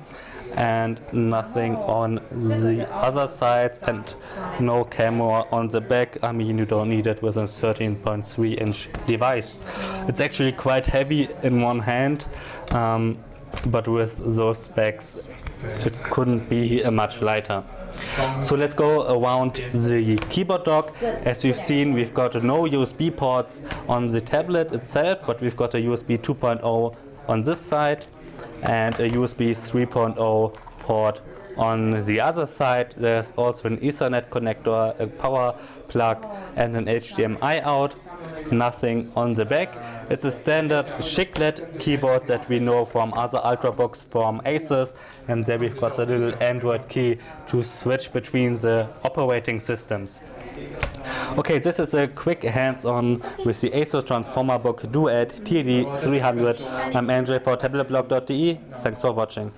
and nothing on the other side, and no camera on the back. I mean, you don't need it with a 13.3-inch device. It's actually quite heavy in one hand, but with those specs it couldn't be much lighter. So let's go around the keyboard dock. As you've seen, we've got no USB ports on the tablet itself, but we've got a USB 2.0 on this side and a USB 3.0 port on the other side. There's also an Ethernet connector, a power plug, and an HDMI out. Nothing on the back. It's a standard chiclet keyboard that we know from other Ultrabooks from Asus, and there we've got a little Android key to switch between the operating systems. Okay, this is a quick hands-on with the Asus Transformer Book Duet TD300. I'm Andre for tabletblog.de. Thanks for watching.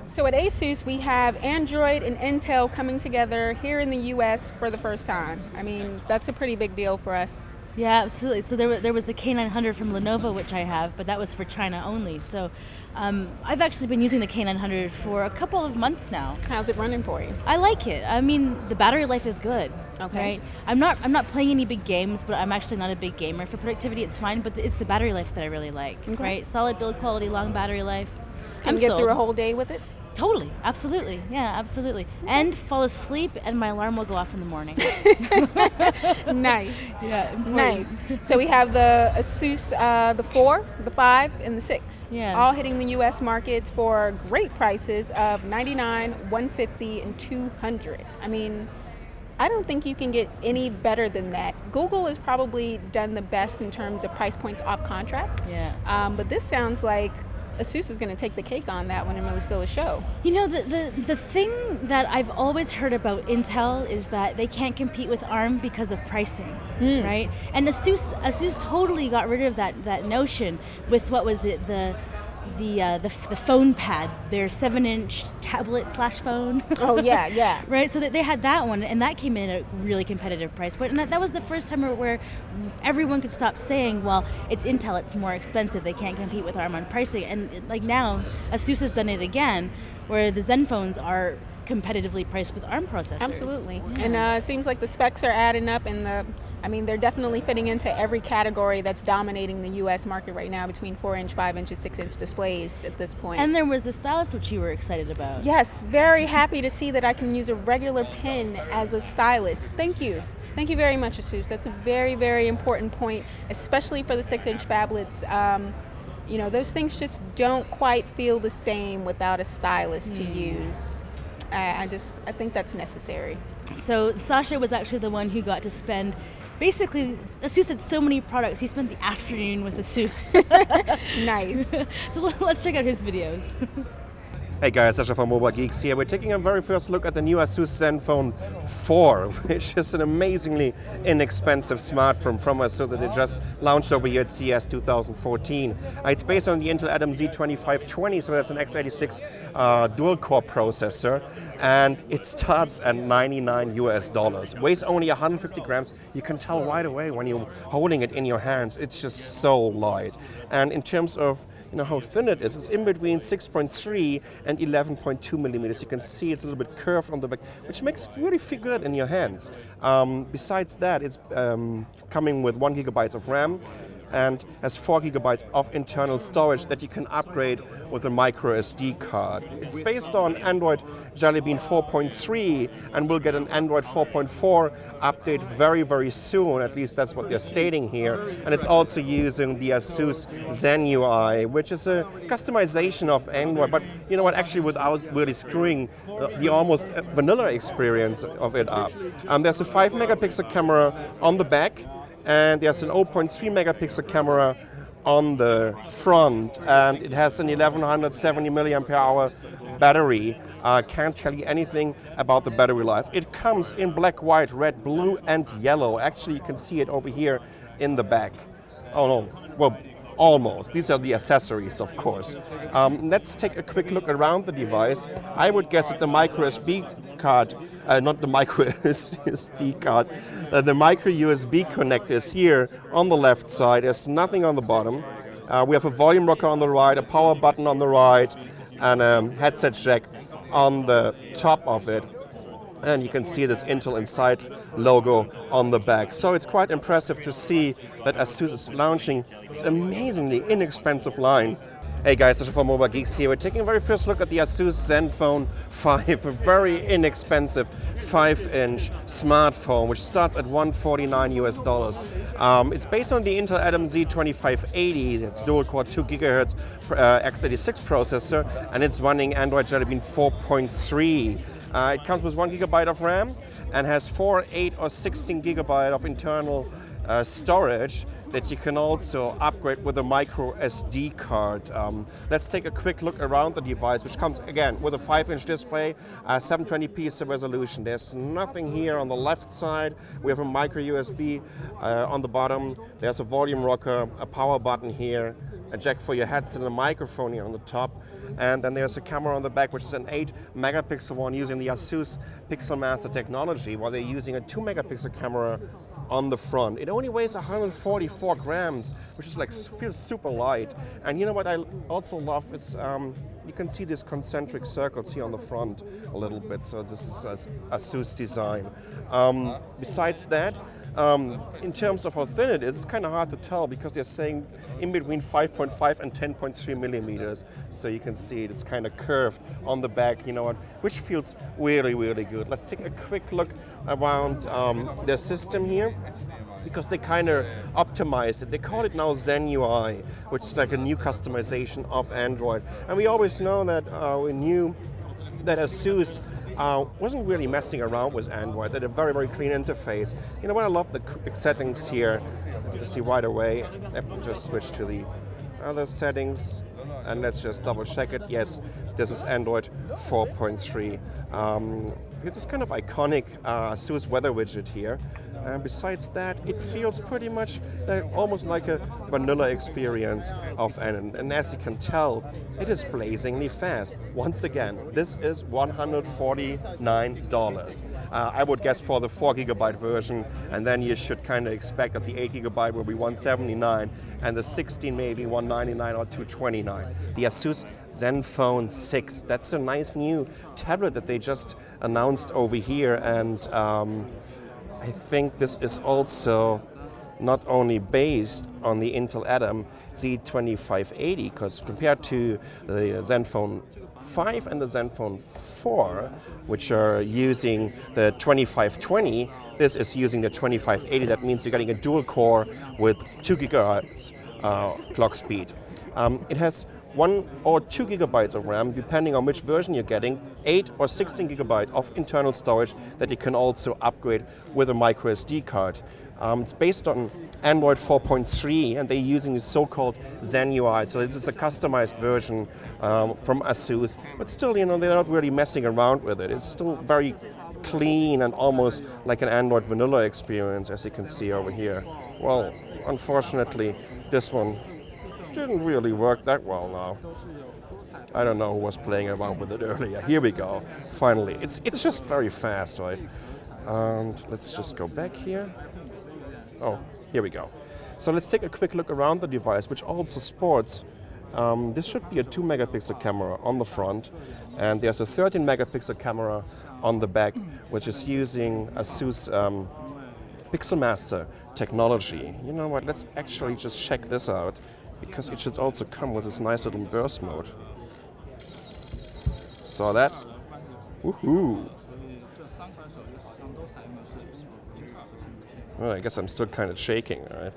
So at Asus, we have Android and Intel coming together here in the US for the first time. I mean, that's a pretty big deal for us. Yeah, absolutely. So there was the K900 from Lenovo, which I have, but that was for China only. So I've actually been using the K900 for a couple of months now. How's it running for you? I like it. I mean, the battery life is good. Okay. Right? I'm not playing any big games, but I'm actually not a big gamer. For productivity, it's fine, but it's the battery life that I really like. Okay. Right? Solid build quality, long battery life. Can you get through a whole day with it? Totally, absolutely, yeah, absolutely. And fall asleep, and my alarm will go off in the morning. Nice. Yeah, important. Nice. So we have the Asus, the 4, the 5, and the 6. Yeah. All hitting the U.S. markets for great prices of $99, $150, and $200. I mean, I don't think you can get any better than that. Google has probably done the best in terms of price points off contract. Yeah. But this sounds like Asus is going to take the cake on that one and really steal a show. You know, the thing that I've always heard about Intel is that they can't compete with ARM because of pricing, right? And Asus totally got rid of that notion with, what was it, the phone pad, their 7-inch tablet/phone. Oh yeah, yeah. Right, so that they had that one, and that came in at a really competitive price point, and that was the first time where everyone could stop saying, well, it's Intel, it's more expensive, they can't compete with ARM on pricing. And like now, Asus has done it again, where the Zenphones are competitively priced with ARM processors. Absolutely. Yeah. And it seems like the specs are adding up, and I mean, they're definitely fitting into every category that's dominating the U.S. market right now between 4-inch, 5-inch, and 6-inch displays at this point. And there was the stylus, which you were excited about. Yes, very happy to see that I can use a regular pen as a stylus. Thank you. Thank you very much, Asus. That's a very, very important point, especially for the 6-inch phablets. You know, those things just don't quite feel the same without a stylus to use. I think that's necessary. So Sasha was actually the one who got to spend, basically, Asus had so many products, he spent the afternoon with Asus. Nice. So let's check out his videos. Hey guys, Sasha from Mobile Geeks here. We're taking a very first look at the new Asus Zenfone 4, which is an amazingly inexpensive smartphone from Asus that they just launched over here at CES 2014. It's based on the Intel Atom Z2520, so that's an x86 dual-core processor, and it starts at $99 US. Weighs only 150 grams. You can tell right away when you're holding it in your hands. It's just so light. And in terms of how thin it is, it's in between 6.3 and 11.2 millimeters. You can see it's a little bit curved on the back, which makes it really feel good in your hands. Besides that, it's coming with 1 GB of RAM and has 4 GB of internal storage that you can upgrade with a micro SD card. It's based on Android Jelly Bean 4.3 and will get an Android 4.4 update very, very soon. At least that's what they're stating here. And it's also using the Asus Zen UI, which is a customization of Android, but you know what, actually without really screwing the almost vanilla experience of it up. There's a 5-megapixel camera on the back, and there's an 0.3 megapixel camera on the front, and it has an 1170 milliampere hour battery. Can't tell you anything about the battery life. It comes in black, white, red, blue, and yellow. Actually, you can see it over here in the back. Oh no, well, almost. These are the accessories, of course. Let's take a quick look around the device. I would guess that the micro SD card, not the micro SD card, the micro USB connector is here on the left side. There's nothing on the bottom. We have a volume rocker on the right, a power button on the right, and a headset jack on the top of it. And you can see this Intel Inside logo on the back. So it's quite impressive to see that Asus is launching this amazingly inexpensive line. Hey guys, Sasha from Mobile Geeks here. We're taking a very first look at the Asus Zenfone 5, a very inexpensive 5-inch smartphone, which starts at $149 US. It's based on the Intel Atom Z2580. It's dual-core 2 GHz x86 processor, and it's running Android Jelly Bean 4.3. It comes with 1 GB of RAM and has 4, 8, or 16 GB of internal storage that you can also upgrade with a micro SD card. Let's take a quick look around the device, which comes again with a 5-inch display, 720p is the resolution. There's nothing here on the left side. We have a micro USB on the bottom. There's a volume rocker, a power button here, a jack for your headset, and a microphone here on the top. And then there's a camera on the back, which is an 8-megapixel one using the Asus Pixel Master technology, while they're using a 2-megapixel camera on the front. It only weighs 144 grams, which is like, feels super light. And you know what I also love is you can see these concentric circles here on the front a little bit. So this is Asus design. Besides that, in terms of how thin it is, it's kind of hard to tell because they're saying in between 5.5 and 10.3 millimeters. So you can see it's kind of curved on the back, you know what, which feels really, really good. Let's take a quick look around their system here, because they kind of optimize it. They call it now Zen UI, which is like a new customization of Android. And we always know that we knew that Asus wasn't really messing around with Android. They had a very, very clean interface. You know what, I love the quick settings here. You see right away. Let me just switch to the other settings, and let's just double check it. Yes, this is Android 4.3. It's this kind of iconic Asus weather widget here. And besides that, it feels pretty much almost like a vanilla experience of N. And as you can tell, it is blazingly fast. Once again, this is $149. I would guess for the 4 GB version, and then you should kind of expect that the 8 GB will be $179, and the 16 maybe $199 or $229. The Asus Zenfone 6, that's a nice new tablet that they just announced over here, and I think this is also not only based on the Intel Atom Z2580, because compared to the Zenfone 5 and the Zenfone 4, which are using the 2520, this is using the 2580. That means you're getting a dual core with 2 GHz clock speed. It has 1 or 2 GB of RAM, depending on which version you're getting, 8 or 16 GB of internal storage that you can also upgrade with a micro SD card. It's based on Android 4.3, and they're using the so-called Zen UI. So this is a customized version from Asus, but still, you know, they're not really messing around with it. It's still very clean and almost like an Android vanilla experience, as you can see over here. Well, unfortunately, this one didn't really work that well now. I don't know who was playing around with it earlier. Here we go, finally. It's just very fast, right? And let's just go back here. Oh, here we go. So let's take a quick look around the device, which also sports. This should be a 2-megapixel camera on the front, and there's a 13-megapixel camera on the back, which is using Asus Pixel Master technology. You know what, let's actually just check this out, because it should also come with this nice little burst mode. Saw that? Woohoo! Well, I guess I'm still kind of shaking, right?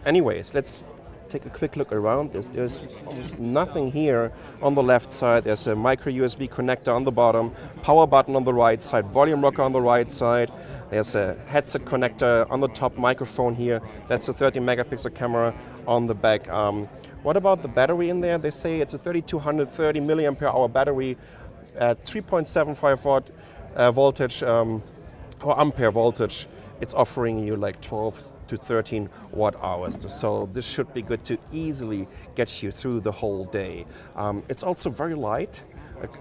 Anyways, let's take a quick look around this. There's almost nothing here on the left side. There's a micro USB connector on the bottom, power button on the right side, volume rocker on the right side. There's a headset connector on the top, microphone here. That's a 30 megapixel camera on the back. What about the battery in there? They say it's a 3230 milliampere hour battery at 3.75 watt voltage or ampere voltage. It's offering you like 12 to 13 watt hours. So this should be good to easily get you through the whole day. It's also very light,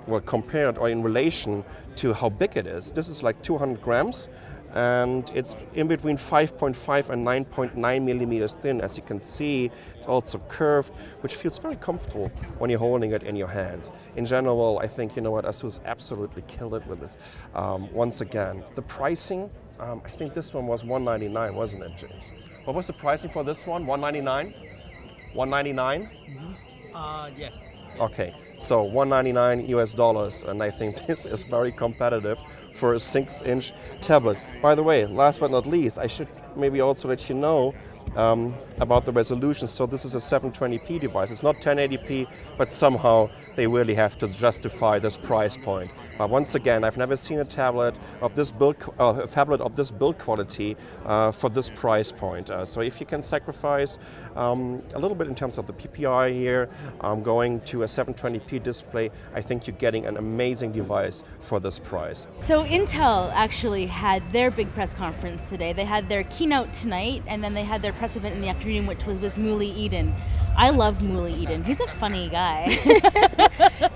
well, compared or in relation to how big it is. This is like 200 grams. And it's in between 5.5 and 9.9 millimeters thin. As you can see, it's also curved, which feels very comfortable when you're holding it in your hand. In general, I think, you know what, Asus absolutely killed it with it. Once again, the pricing, I think this one was $199, wasn't it, James? What was the pricing for this one? $199? $199? Yes. Okay, so $199 US, and I think this is very competitive for a 6-inch tablet. By the way, last but not least, I should maybe also let you know about the resolution. So this is a 720p device. It's not 1080p, but somehow they really have to justify this price point. But once again, I've never seen a tablet of this build, quality for this price point. So if you can sacrifice a little bit in terms of the PPI here, going to a 720p display, I think you're getting an amazing device for this price. So Intel actually had their big press conference today. They had their keynote tonight, and then they had their press event in the afternoon, which was with Muli Eden. I love Muli Eden. He's a funny guy.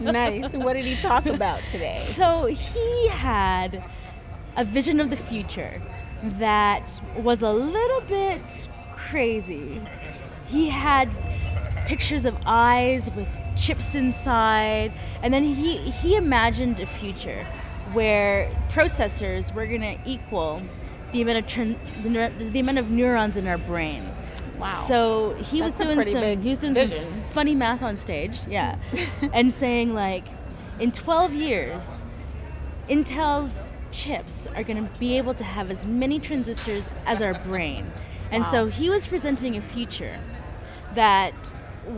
Nice. What did he talk about today? So he had a vision of the future that was a little bit crazy. He had pictures of eyes with chips inside, and then he imagined a future where processors were going to equal the amount of neurons in our brain. Wow. So he was doing some funny math on stage, yeah, and saying like, in 12 years, Intel's chips are going to be able to have as many transistors as our brain. And so he was presenting a future that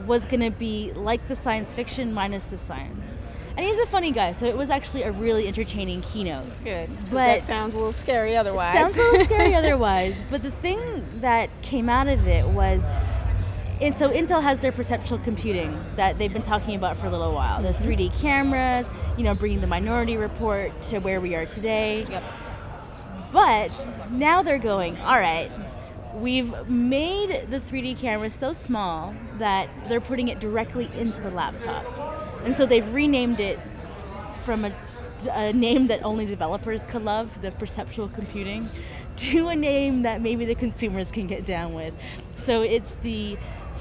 was going to be like the science fiction minus the science. And he's a funny guy, so it was actually a really entertaining keynote. Good. But that sounds a little scary otherwise. It sounds a little scary otherwise, but the thing that came out of it was, and so Intel has their perceptual computing that they've been talking about for a little while. The 3D cameras, you know, bringing the Minority Report to where we are today. Yep. But now they're going, all right, we've made the 3D camera so small that they're putting it directly into the laptops. And so they've renamed it from a name that only developers could love, the perceptual computing, to a name that maybe the consumers can get down with. So it's the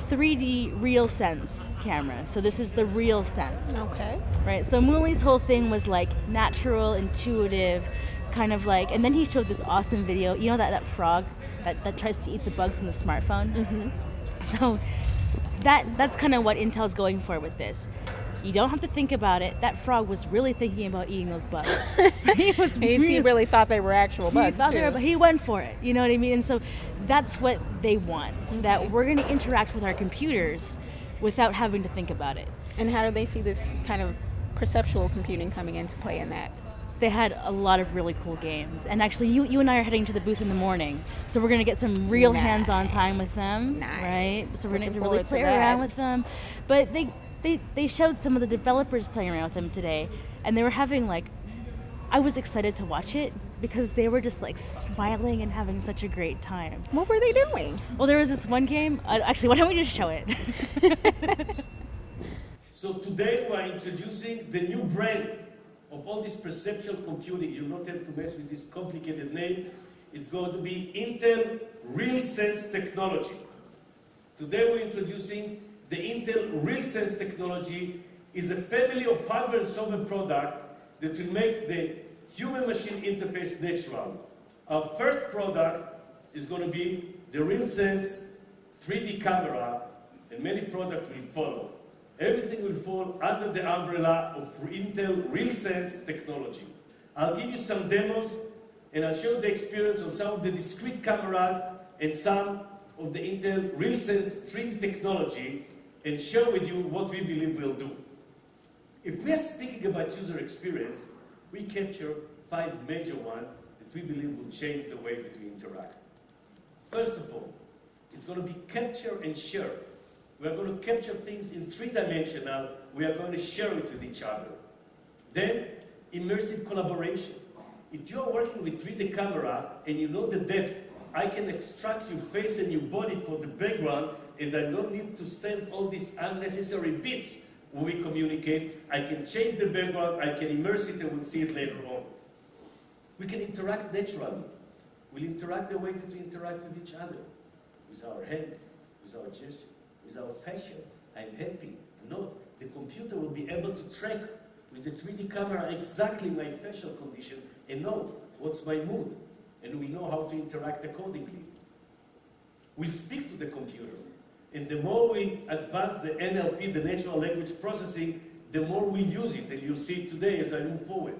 3D RealSense camera. So this is the RealSense. Okay. Right, so Muli's whole thing was like natural, intuitive, kind of like, and then he showed this awesome video. You know that frog that tries to eat the bugs in the smartphone? Mm-hmm. So that's kind of what Intel's going for with this. You don't have to think about it. That frog was really thinking about eating those bugs. He really thought they were actual bugs, too. He went for it, you know what I mean? And so that's what they want, that we're going to interact with our computers without having to think about it. And how do they see this kind of perceptual computing coming into play in that? They had a lot of really cool games. And actually, you and I are heading to the booth in the morning. So we're going to get some real hands-on time with them, right? So we're going to really play around with them. But they showed some of the developers playing around with them today, and they were having like, I was excited to watch it because they were just like smiling and having such a great time. What were they doing? Well, there was this one game, actually, why don't we just show it? So today we are introducing the new brand of all this perceptual computing. You don't have to mess with this complicated name. It's going to be Intel RealSense technology. Today we're introducing the Intel RealSense technology. Is a family of hardware and software products that will make the human-machine interface natural. Our first product is going to be the RealSense 3D camera, and many products will follow. Everything will fall under the umbrella of Intel RealSense technology. I'll give you some demos, and I'll show the experience of some of the discrete cameras and some of the Intel RealSense 3D technology and share with you what we believe we'll do. If we are speaking about user experience, we capture 5 major ones that we believe will change the way that we interact. First of all, it's going to be capture and share. We are going to capture things in 3-dimensional. We are going to share it with each other. Then, immersive collaboration. If you are working with 3D camera and you know the depth, I can extract your face and your body for the background, and I don't need to spend all these unnecessary bits when we communicate. I can change the background, I can immerse it, and we'll see it later on. We can interact naturally. We'll interact the way that we interact with each other, with our hands, with our gesture, with our fashion. I'm happy. No, the computer will be able to track with the 3D camera exactly my facial condition and know what's my mood, and we know how to interact accordingly. We speak to the computer, and the more we advance the NLP, the natural language processing, the more we use it, and you'll see it today as I move forward.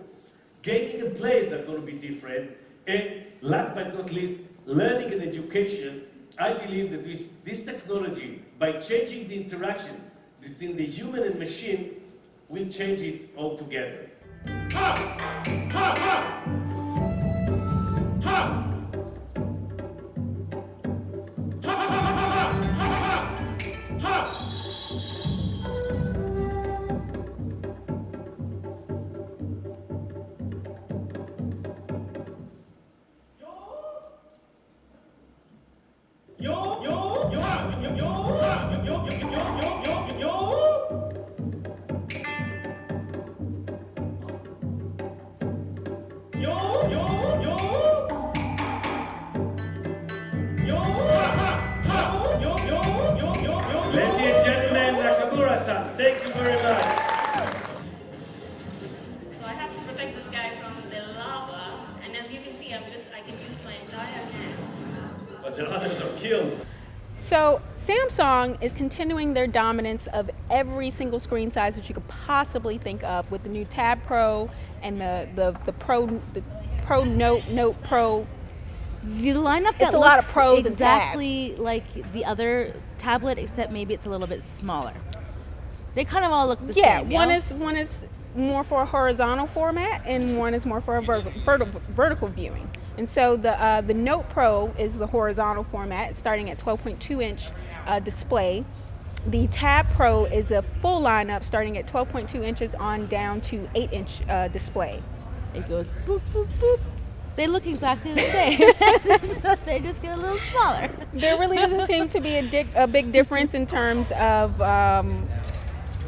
Gaming and plays are going to be different, and last but not least, learning and education. I believe that with this technology, by changing the interaction between the human and machine, we'll change it altogether. Ha! Ha! Ha! Ha! Thank you very much. So I have to protect this guy from the lava, and as you can see, I can use my entire hand. But the others are killed. So Samsung is continuing their dominance of every single screen size that you could possibly think of with the new Tab Pro and the Pro Note Pro. The lineup that It's a lot of looks pros and exactly tabs. like the other tablet, except maybe it's a little bit smaller. They kind of all look the Yeah, same. one is more for a horizontal format, and one is more for a vertical viewing. And so the Note Pro is the horizontal format. It's starting at 12.2-inch display. The Tab Pro is a full lineup starting at 12.2 inches on down to 8-inch display. It goes boop, boop, boop. They look exactly the same. They just get a little smaller. There really doesn't seem to be a big difference in terms of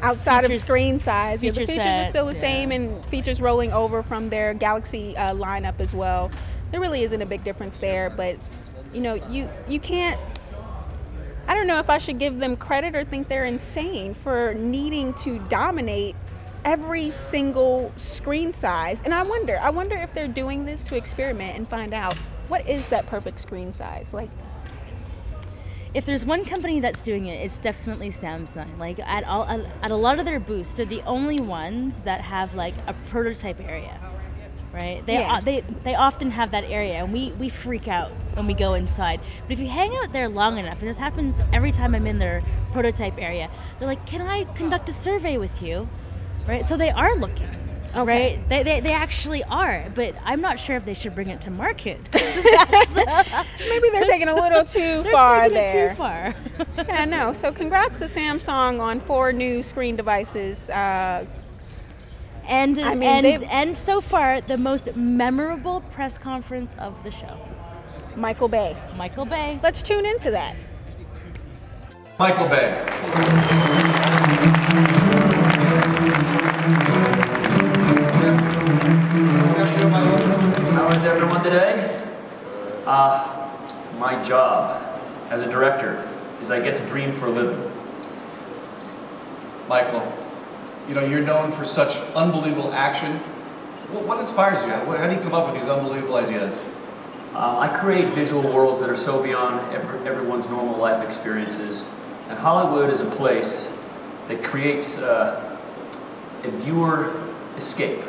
outside of screen size. The features are still the same, and features rolling over from their Galaxy lineup as well. There really isn't a big difference there, but you know, you can't. I don't know if I should give them credit or think they're insane for needing to dominate every single screen size. And I wonder if they're doing this to experiment and find out what is that perfect screen size. Like, if there's one company that's doing it, it's definitely Samsung. Like at a lot of their booths, they're the only ones that have like a prototype area, right? They often have that area, and we freak out when we go inside. But if you hang out there long enough, and this happens every time I'm in their prototype area, they're like, "Can I conduct a survey with you?" Right? So they are looking. okay. Right? They actually are, but I'm not sure if they should bring it to market. Maybe they're taking a little too far there. Too far. Yeah, no. So congrats to Samsung on 4 new screen devices. And so far, the most memorable press conference of the show. Michael Bay. Michael Bay. Let's tune into that. Michael Bay. How is everyone today? My job as a director is I get to dream for a living. Michael, you know, you're known for such unbelievable action. What inspires you? How do you come up with these unbelievable ideas? I create visual worlds that are so beyond everyone's normal life experiences. And Hollywood is a place that creates a viewer escape.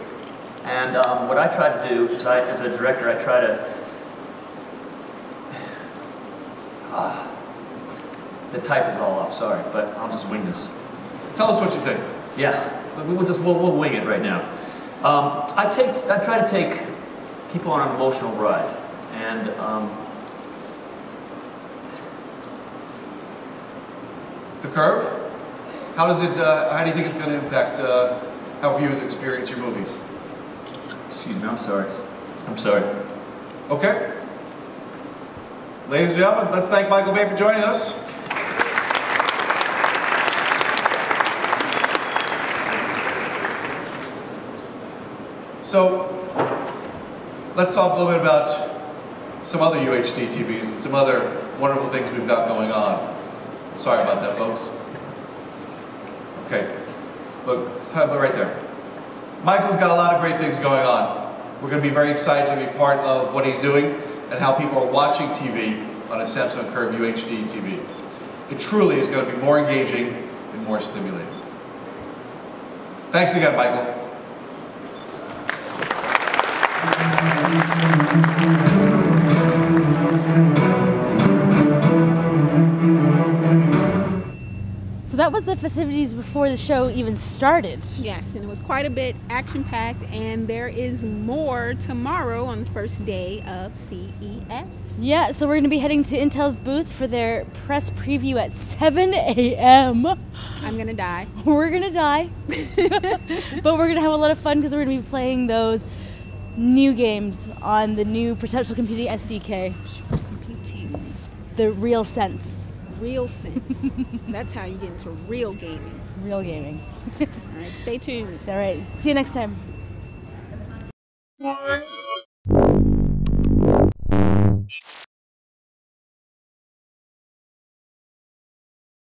And what I try to do is, as a director, I try to The type is all off, sorry, but I'll just wing this. Tell us what you think. Yeah, we'll wing it right now. I try to take people on an emotional ride, and the curve. How does it? How do you think it's going to impact how viewers experience your movies? Excuse me, I'm sorry. I'm sorry. Okay. Ladies and gentlemen, let's thank Michael Bay for joining us. So, let's talk a little bit about some other UHD TVs and some other wonderful things we've got going on. Sorry about that, folks. Okay, look, right there. Michael's got a lot of great things going on. We're going to be very excited to be part of what he's doing and how people are watching TV on a Samsung Curve UHD TV. It truly is going to be more engaging and more stimulating. Thanks again, Michael. So that was the festivities before the show even started. Yes, and it was quite a bit action-packed, and there is more tomorrow on the first day of CES. Yeah, so we're going to be heading to Intel's booth for their press preview at 7 a.m. I'm going to die. We're going to die. But we're going to have a lot of fun because we're going to be playing those new games on the new Perceptual Computing SDK. Computing. The RealSense. RealSense. That's how you get into real gaming. Real gaming. All right, stay tuned. All right, see you next time.